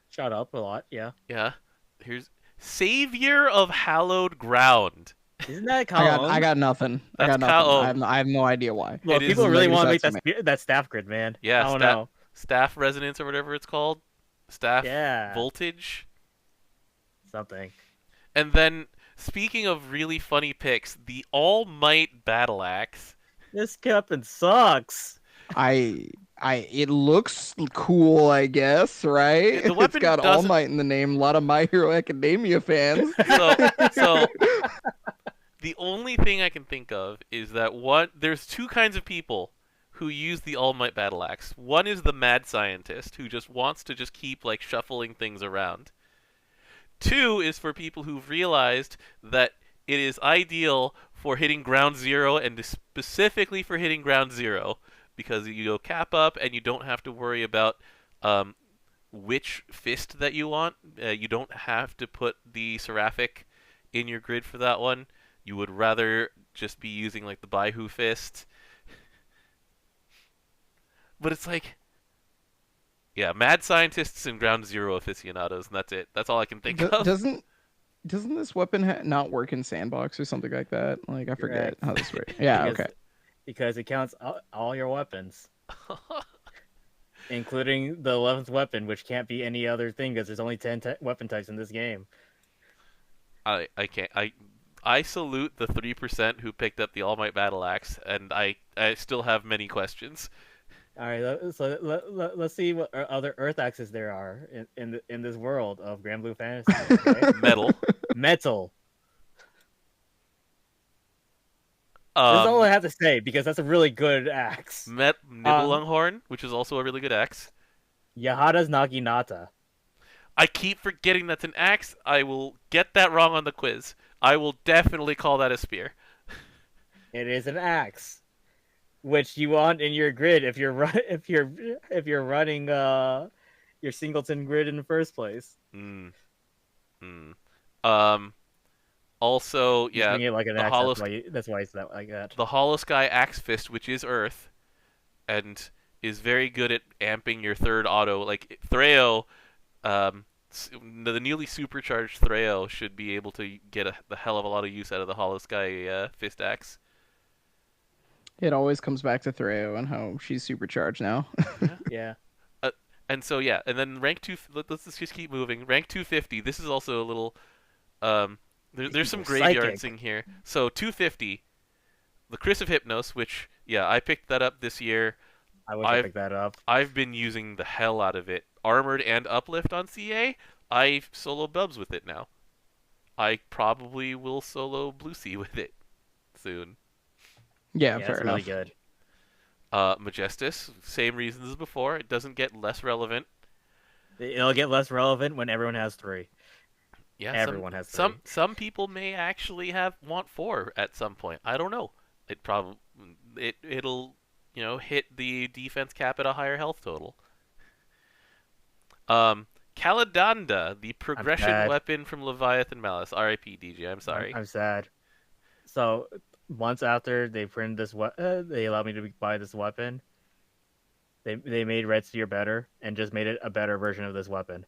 Shot up a lot. Yeah. yeah. Here's Savior of Hallowed Ground. Isn't that I Colin? got nothing. I That's got nothing. Kyle. I have no idea why. Well, It is people really like want to make that to that staff grid, man. Yeah, I don't know. staff resonance or whatever it's called. Staff Yeah. voltage. Something. And then, speaking of really funny picks, the All Might Battle Axe. This weapon sucks. It looks cool, I guess, right? The weapon it's got All doesn't- Might in the name. A lot of My Hero Academia fans. So the only thing I can think of is that there's two kinds of people who use the All Might Battle Axe. One is the mad scientist who just wants to just keep like shuffling things around. Two is for people who've realized that it is ideal for hitting ground zero and specifically for hitting ground zero because you go cap up and you don't have to worry about which fist that you want. You don't have to put the Seraphic in your grid for that one. You would rather just be using like the Baihu fist. But it's like, yeah, mad scientists and ground zero aficionados, and that's it. That's all I can think of. Doesn't this weapon not work in sandbox or something like that? Like I forget Correct. how this works. Yeah, Because- okay. Because it counts all your weapons, including the 11th weapon, which can't be any other thing because there's only 10 weapon types in this game. I can't. I salute the 3% who picked up the All Might Battle Axe, and I still have many questions. All right, let's see what other Earth axes there are in this world of Granblue Fantasy. Okay? Metal. Metal. That's all I have to say because that's a really good axe. Nibelunghorn, which is also a really good axe. Yahada's Naginata. I keep forgetting that's an axe. I will get that wrong on the quiz. I will definitely call that a spear. It is an axe, which you want in your grid if you're running your singleton grid in the first place. Also, yeah, Using it like an the axe, that's why it's that like that. The Hollow Sky Axe Fist, which is Earth, and is very good at amping your third auto. Like Threo, the newly supercharged Threo should be able to get the hell of a lot of use out of the Hollow Sky Fist Axe. It always comes back to Threo and how she's supercharged now. Yeah. And so yeah, and then rank 2. Let's just keep moving. Rank 250. This is also a little. There's some graveyards in here. So 250. the Chris of Hypnos, which yeah, I picked that up this year. I wish I I've picked that up. I've been using the hell out of it. Armored and uplift on CA. I solo Bubs with it now. I probably will solo Blue Sea with it soon. Yeah, Yeah, fair it's really enough. good. Majestus, same reasons as before. It doesn't get less relevant. It'll get less relevant when everyone has 3. Yeah, Everyone has some 3. some people may actually want 4 at some point. I don't know. It probably it'll hit the defense cap at a higher health total. Caladanda, the I'm progression sad. weapon from Leviathan Malice. R.I.P. DJ. I'm sorry. I'm sad. So months after they printed this, they allowed me to buy this weapon. They made Red Sphere better and just made it a better version of this weapon.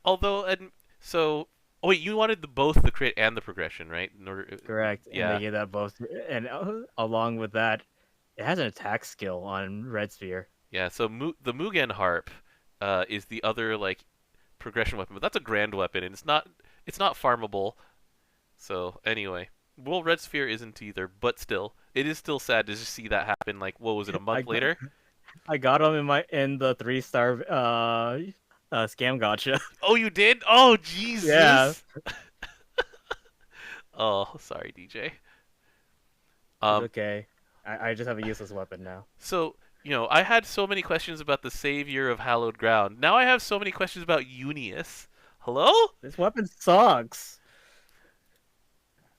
Although, so oh wait, you wanted both the crit and the progression, right? In order, Correct. And yeah. they gave that both. And along with that, it has an attack skill on Red Sphere. Yeah. So the Mugen Harp is the other like progression weapon, but that's a grand weapon, and it's not farmable. So anyway, well, Red Sphere isn't either, but still, it is still sad to just see that happen. Like, what was it, a month later? I got him in the 3-star scam gotcha. Oh, you did? Oh, Jesus. Yeah. Oh, sorry, DJ. It's okay. I just have a useless weapon now. So, I had so many questions about the savior of hallowed ground. Now I have so many questions about Unius. Hello? This weapon sucks.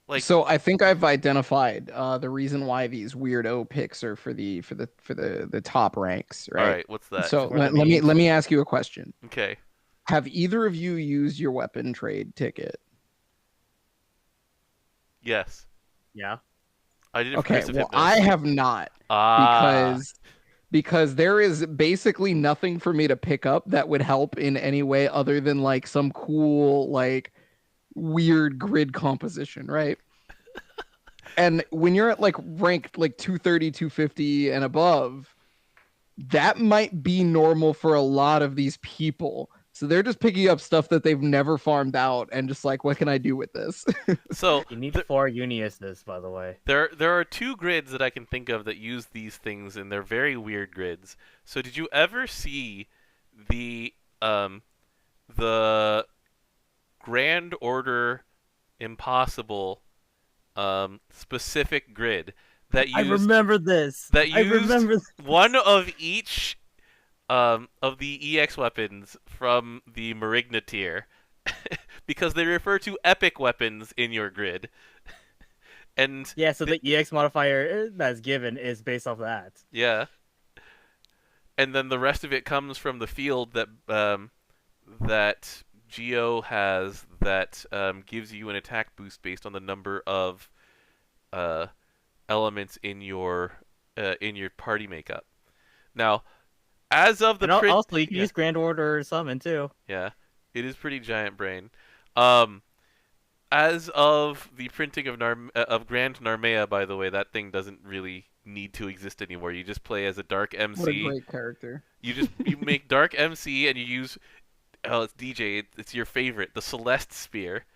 Like, So I think I've identified the reason why these weirdo picks are for the top ranks, right? all right, what's that? So For let the me memes. let me ask you a question. Okay. Have either of you used your weapon trade ticket? Yes. Yeah. I did it for Okay, Chris of well Hypnos. I have not Ah. because there is basically nothing for me to pick up that would help in any way other than like some cool like weird grid composition, right? And when you're at like ranked like 230, 250 and above, that might be normal for a lot of these people. So they're just picking up stuff that they've never farmed out and just like, what can I do with this? So You need 4 Uniuses, by the way. there are 2 grids that I can think of that use these things, and they're very weird grids. So did you ever see the the Grand Order Impossible specific grid that I used remember this. I remember this. one of each of the EX weapons from the Marigna tier because they refer to epic weapons in your grid. And Yeah, so the EX modifier that's given is based off that. yeah. And then the rest of it comes from the field that Geo has that gives you an attack boost based on the number of elements in your party makeup. Now, as of the And print, also, you can use Grand Order or Summon, too. yeah, it is pretty giant brain. As of the printing of Grand Narmea, by the way, that thing doesn't really need to exist anymore. You just play as a Dark MC. What a great character. You make Dark MC and you use it's DJ. It's your favorite, the Celeste Spear,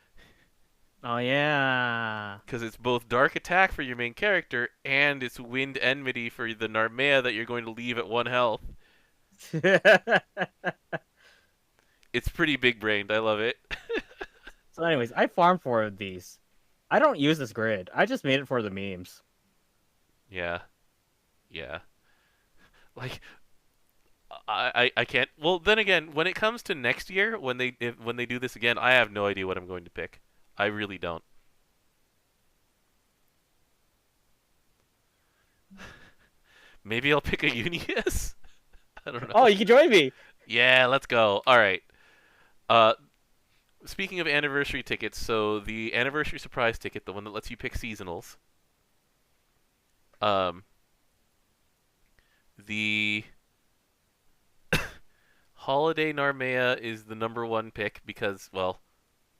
Oh, yeah. because it's both dark attack for your main character and it's wind enmity for the Narmea that you're going to leave at 1 health. It's pretty big brained. I love it. So anyways, I farmed 4 of these. I don't use this grid. I just made it for the memes. Yeah. Like I can't. Well, then again, when it comes to next year, when they do this again, I have no idea what I'm going to pick. I really don't. Maybe I'll pick a Unius. I don't know. Oh, you can join me. Yeah, let's go. All right. Speaking of anniversary tickets, so the anniversary surprise ticket, the one that lets you pick seasonals. The Holiday Narmea is the #1 pick because, well,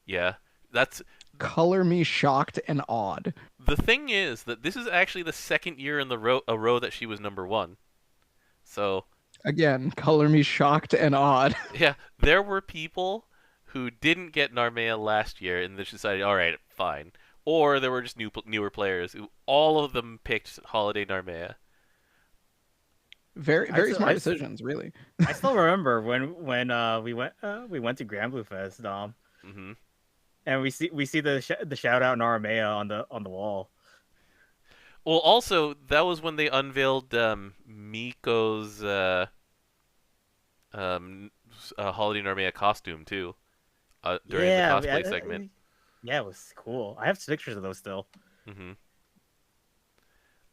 yeah, that's Color me shocked and awed. the thing is that this is actually the second year in a row that she was #1. So Again, color me shocked and awed. yeah, there were people who didn't get Narmea last year and they decided, all right, fine, or there were just newer players who all of them picked Holiday Narmea. Very smart decisions, really. I still remember when we went to Granblue Fest, Mm-hmm. and we see the shout out Naramea on the wall. Well, also that was when they unveiled Miko's um, Holiday Narmea costume too during the cosplay segment. Yeah, it was cool. I have pictures of those still. Mm-hmm.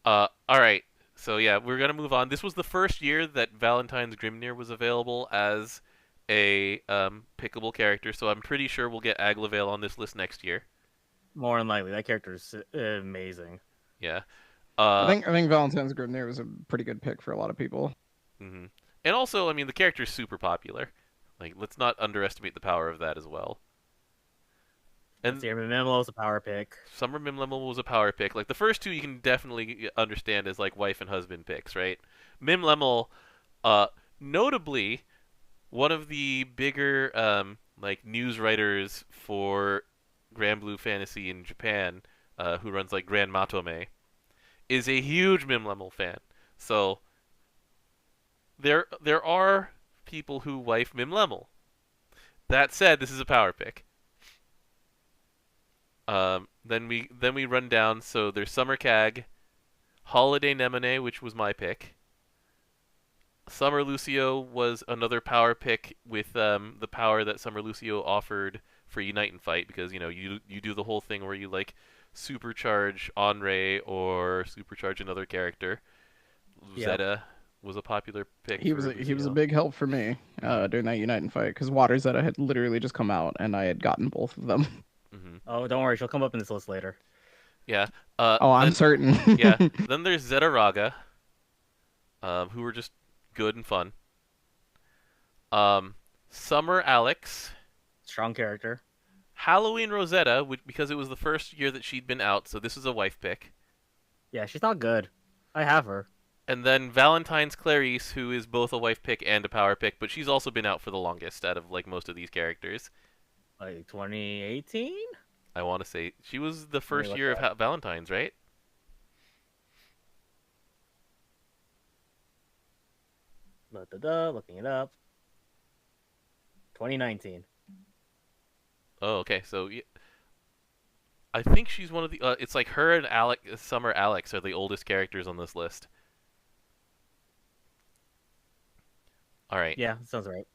All right. So yeah, we're gonna move on. This was the first year that Valentine's Grimnir was available as a pickable character, so I'm pretty sure we'll get Aglavale on this list next year. More than likely, that character is amazing. Yeah. I think Valentine's Grimnir was a pretty good pick for a lot of people. Mm-hmm. And also, I mean, the character's super popular. Like, let's not underestimate the power of that as well. And Summer Mimlo was a power pick. Summer Mimlo was a power pick. Like, the first two you can definitely understand as, like, wife and husband picks, right? Mimlemel, notably, one of the bigger, like, news writers for Granblue Fantasy in Japan, who runs, like, Grand Matome, is a huge Mimlemel fan. So, there are people who wife Mimlemel. That said, this is a power pick. Then we run down. So there's Summer Cag, Holiday Nemone, which was my pick. Summer Lucio was another power pick with the power that Summer Lucio offered for Unite and Fight, because you do the whole thing where you like supercharge Onrei or supercharge another character. Zeta was a popular pick. He was a big help for me during that Unite and Fight, because Water Zeta had literally just come out and I had gotten both of them. Mm-hmm. Oh, don't worry, she'll come up in this list later. Yeah. I'm certain. Yeah. Then there's Zeta Raga, who were just good and fun. Summer Alex, strong character. Halloween Rosetta, because it was the first year that she'd been out, so this is a wife pick. Yeah, she's not good. I have her. And then Valentine's Clarice, who is both a wife pick and a power pick, but she's also been out for the longest out of like most of these characters. Like 2018? I want to say she was the first year of Valentine's, right? Looking it up. 2019. Oh, okay. So I think she's one of the. It's like her and Summer Alex are the oldest characters on this list. All right. Yeah, sounds right.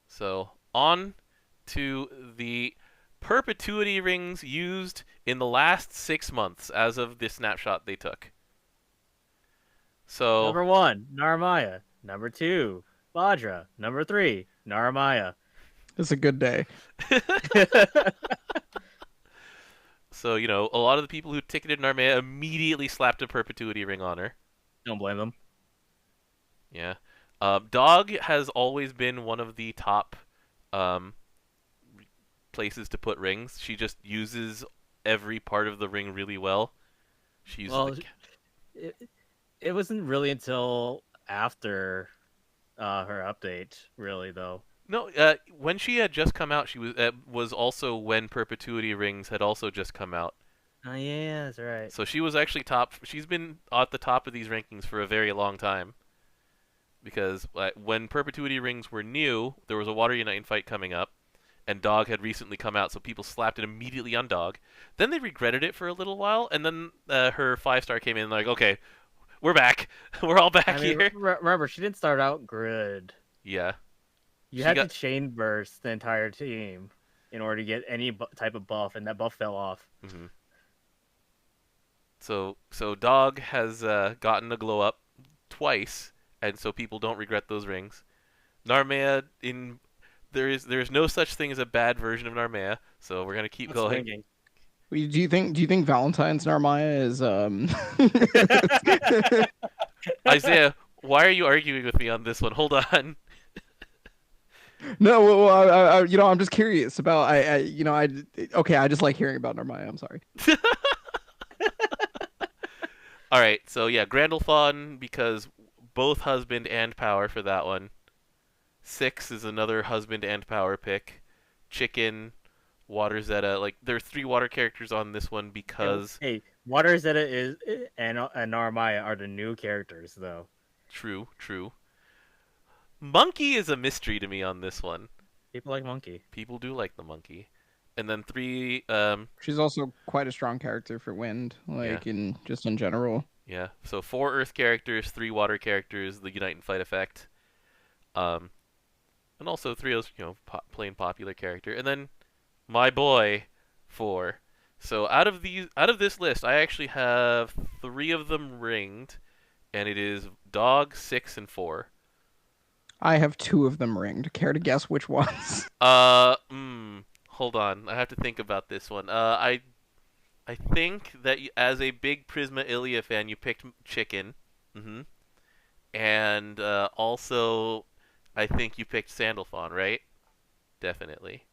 So on to the perpetuity rings used in the last 6 months as of this snapshot they took. So number 1, Naramaya. Number 2, Vajra. Number 3, Naramaya. It's a good day. So, a lot of the people who ticketed Narmea immediately slapped a perpetuity ring on her. Don't blame them. Yeah. Dog has always been one of the top places to put rings. She just uses every part of the ring really well. She uses it wasn't really until after her update, really, though. No, when she had just come out, she was also when perpetuity rings had also just come out. Oh yeah, that's right. So she was actually top. She's been at the top of these rankings for a very long time. Because when perpetuity rings were new, there was a Water Unite and Fight coming up, and Dog had recently come out, so people slapped it immediately on Dog. Then they regretted it for a little while, and then her 5-star came in and like, okay, we're back. We're all back here. Remember, she didn't start out good. Yeah. You had to chain burst the entire team in order to get any type of buff, and that buff fell off. Mm-hmm. So Dog has gotten a glow up twice, and so people don't regret those rings. Narmea, there's no such thing as a bad version of Narmea, so we're gonna keep going. Swinging. Do you think Valentine's Narmaya is Isaiah, why are you arguing with me on this one? Hold on. No, well, I'm just curious about I just like hearing about Narmaya. I'm sorry. All right, so yeah, Grandalfon, because both husband and power for that one. 6 is another husband and power pick. Chicken, Water Zeta. Like there are 3 water characters on this one because Hey, Water Zeta and Narmaya are the new characters though. true, true. Monkey is a mystery to me on this one. People like Monkey. People do like the monkey. And then 3 She's also quite a strong character for Wind, like in general. yeah. So 4 earth characters, 3 water characters, the Unite and Fight effect. And also 3 of those, plain popular character. And then my boy 4. So out of this list, I actually have 3 of them ringed, and it is Dog, 6, and 4. I have 2 of them ringed. Care to guess which ones? Hold on. I have to think about this one. I think that as a big Prisma Ilia fan, you picked Chicken. Mm-hmm. And also, I think you picked Sandalphon, right? Definitely.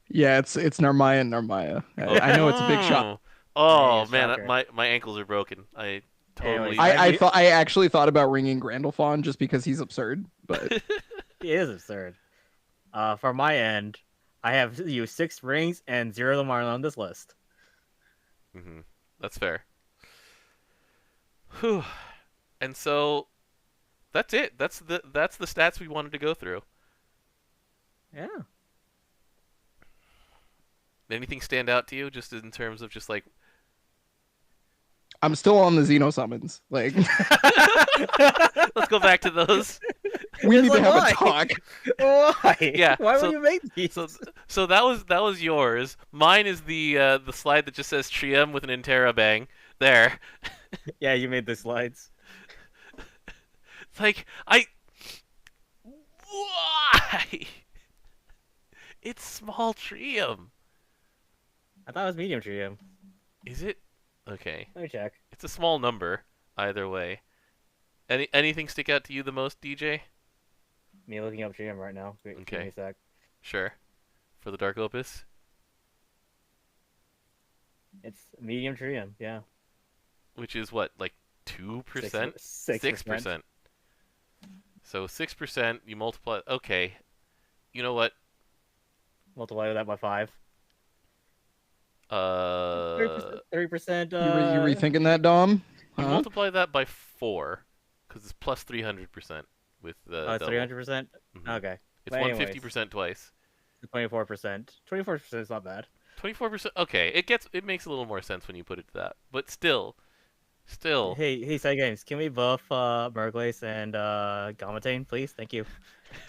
Yeah, it's Narmaya and Narmaya. I know it's a big shot. Oh man, my ankles are broken. I totally. I actually thought about ringing Granblue just because he's absurd, but he is absurd. For my end, I have used 6 rings and 0 of them are on this list. Mm-hmm. That's fair. Whew. And so, that's it. That's the stats we wanted to go through. Yeah. Anything stand out to you, just in terms of just like? I'm still on the Xeno summons. Like, let's go back to those. We need to have a talk. Why? Yeah. Why would you make these? So that was yours. Mine is the slide that just says Trium with an Interrobang. There. Yeah, you made the slides. Like why? It's small Trium. I thought it was medium Trium. Is it? Okay. Let me check. It's a small number, either way. Anything stick out to you the most, DJ? Me looking up Trium right now. Give me a sec. Sure. For the Dark Opus? It's medium Trium, yeah. Which is what, like 2%? 6%. So 6%, you multiply... Okay. You know what? Multiply that by 5. 30%. 30%. You rethinking that, Dom? You multiply that by 4, because it's plus 300% with the. Oh, it's 300%. Mm-hmm. Okay. It's 150% twice. 24%. 24% is not bad. 24%. Okay, it makes a little more sense when you put it to that, but still. Hey, Side Games, can we buff Murglace and Gamatane, please? Thank you.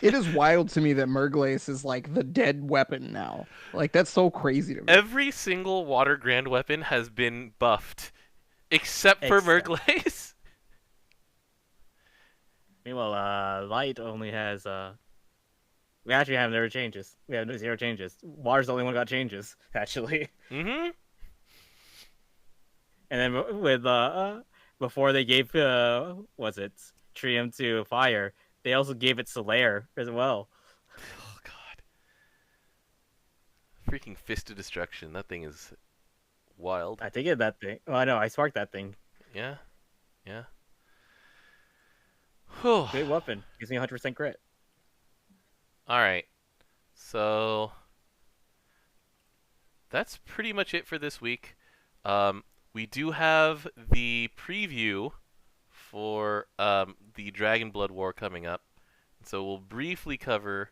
It is wild to me that Murglace is like the dead weapon now. Like, that's so crazy to me. Every single water grand weapon has been buffed, except for Murglace. Meanwhile, Light only has we actually have no changes. We have 0 changes. Water's the only one got changes, actually. Mm-hmm. And then with before they gave Trium to Fire, they also gave it Solaire as well. Oh god. Freaking Fist of Destruction. That thing is wild. I think of that thing. Oh, I know. I sparked that thing. Yeah. Great weapon. Gives me 100% crit. Alright. So that's pretty much it for this week. We do have the preview for the Dragon Blood War coming up. So we'll briefly cover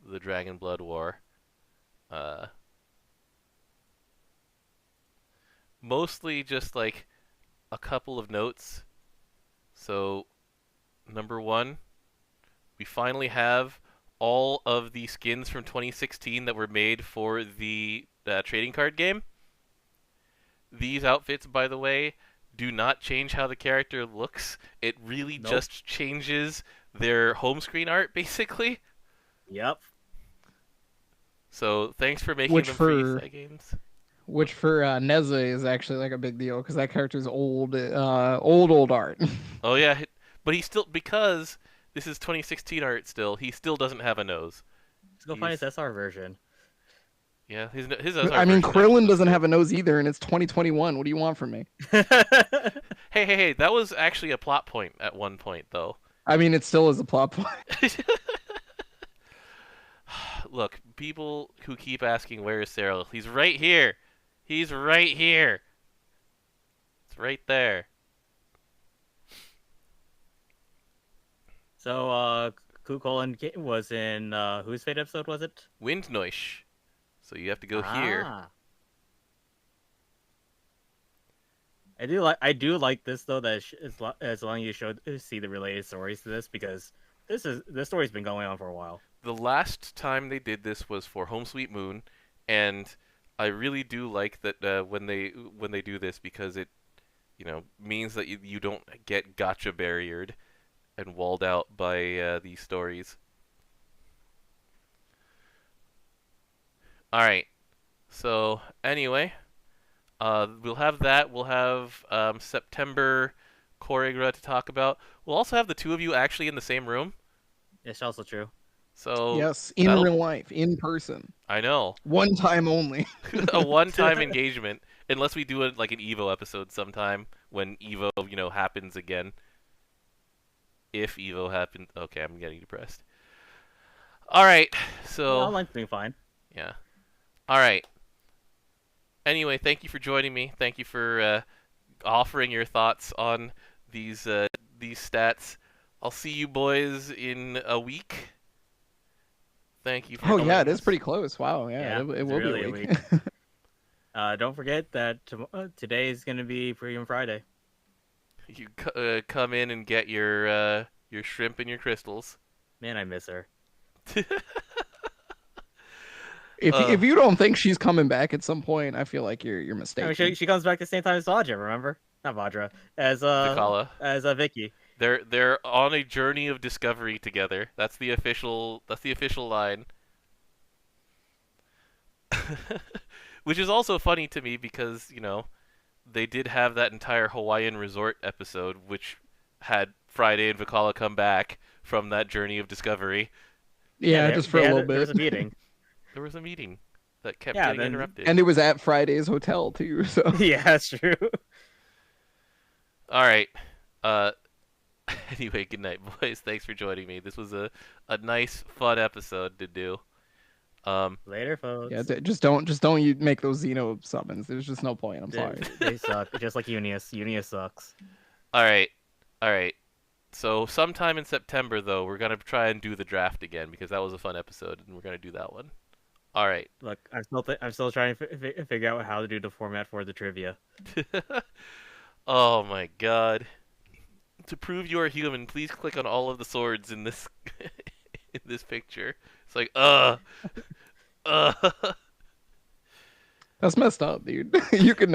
the Dragon Blood War. Mostly just like a couple of notes. So, number 1, we finally have all of the skins from 2016 that were made for the trading card game. These outfits, by the way, do not change how the character looks. It really just changes their home screen art, basically. Yep. So thanks for making them free games. Which for Neza is actually like a big deal because that character's old art. Oh yeah, but he still, because this is 2016 art still, he still doesn't have a nose. Let's go find his SR version. Yeah, his SR I mean, version Krillin doesn't have a nose either, and it's 2021. What do you want from me? Hey, that was actually a plot point at one point, though. I mean, it still is a plot point. look, people who keep asking where is Cyril, he's right here. He's right here. It's right there. So, Kukulin was in whose Fate episode was it? Windnoish. So you have to go here. I do like this though, that as long as you see the related stories to this, because this story's been going on for a while. The last time they did this was for Home Sweet Moon, and I really do like that when they do this, because it means that you don't get gotcha barriered and walled out by these stories. All right. So anyway, we'll have that. We'll have September Choreogra to talk about. We'll also have the two of you actually in the same room. It's also true. So yes, in real life, in person. I know. One time only. A one-time engagement, unless we do it like an Evo episode sometime when Evo, happens again. If Evo happens, okay, I'm getting depressed. All right, so Online's doing fine. Yeah. All right. Anyway, thank you for joining me. Thank you for offering your thoughts on these stats. I'll see you boys in a week. Thank you for Oh yeah, it is us. pretty close. Wow, yeah, it will really be a week. Don't forget that today is going to be Freedom Friday. You come in and get your shrimp and your crystals. Man, I miss her. If you don't think she's coming back at some point, I feel like you're mistaken. I mean, she comes back the same time as Vadra, remember? Not Vadra, as Zakala. As Vicky. They're on a journey of discovery together. That's the official line. Which is also funny to me because, they did have that entire Hawaiian resort episode which had Friday and Vakala come back from that journey of discovery. Yeah, just for a little bit. There was a meeting. There was a meeting that kept getting interrupted. And it was at Friday's hotel too, so yeah, that's true. All right. Anyway, good night, boys. Thanks for joining me. This was a nice, fun episode to do. Later, folks. Yeah, just don't you make those Xeno summons. There's just no point. I'm sorry. They suck, just like Unius. Unius sucks. All right. So sometime in September, though, we're gonna try and do the draft again because that was a fun episode, and we're gonna do that one. All right. Look, I'm still trying to figure out how to do the format for the trivia. Oh my god. To prove you are human, please click on all of the swords in this in this picture. It's like, That's messed up, dude. You could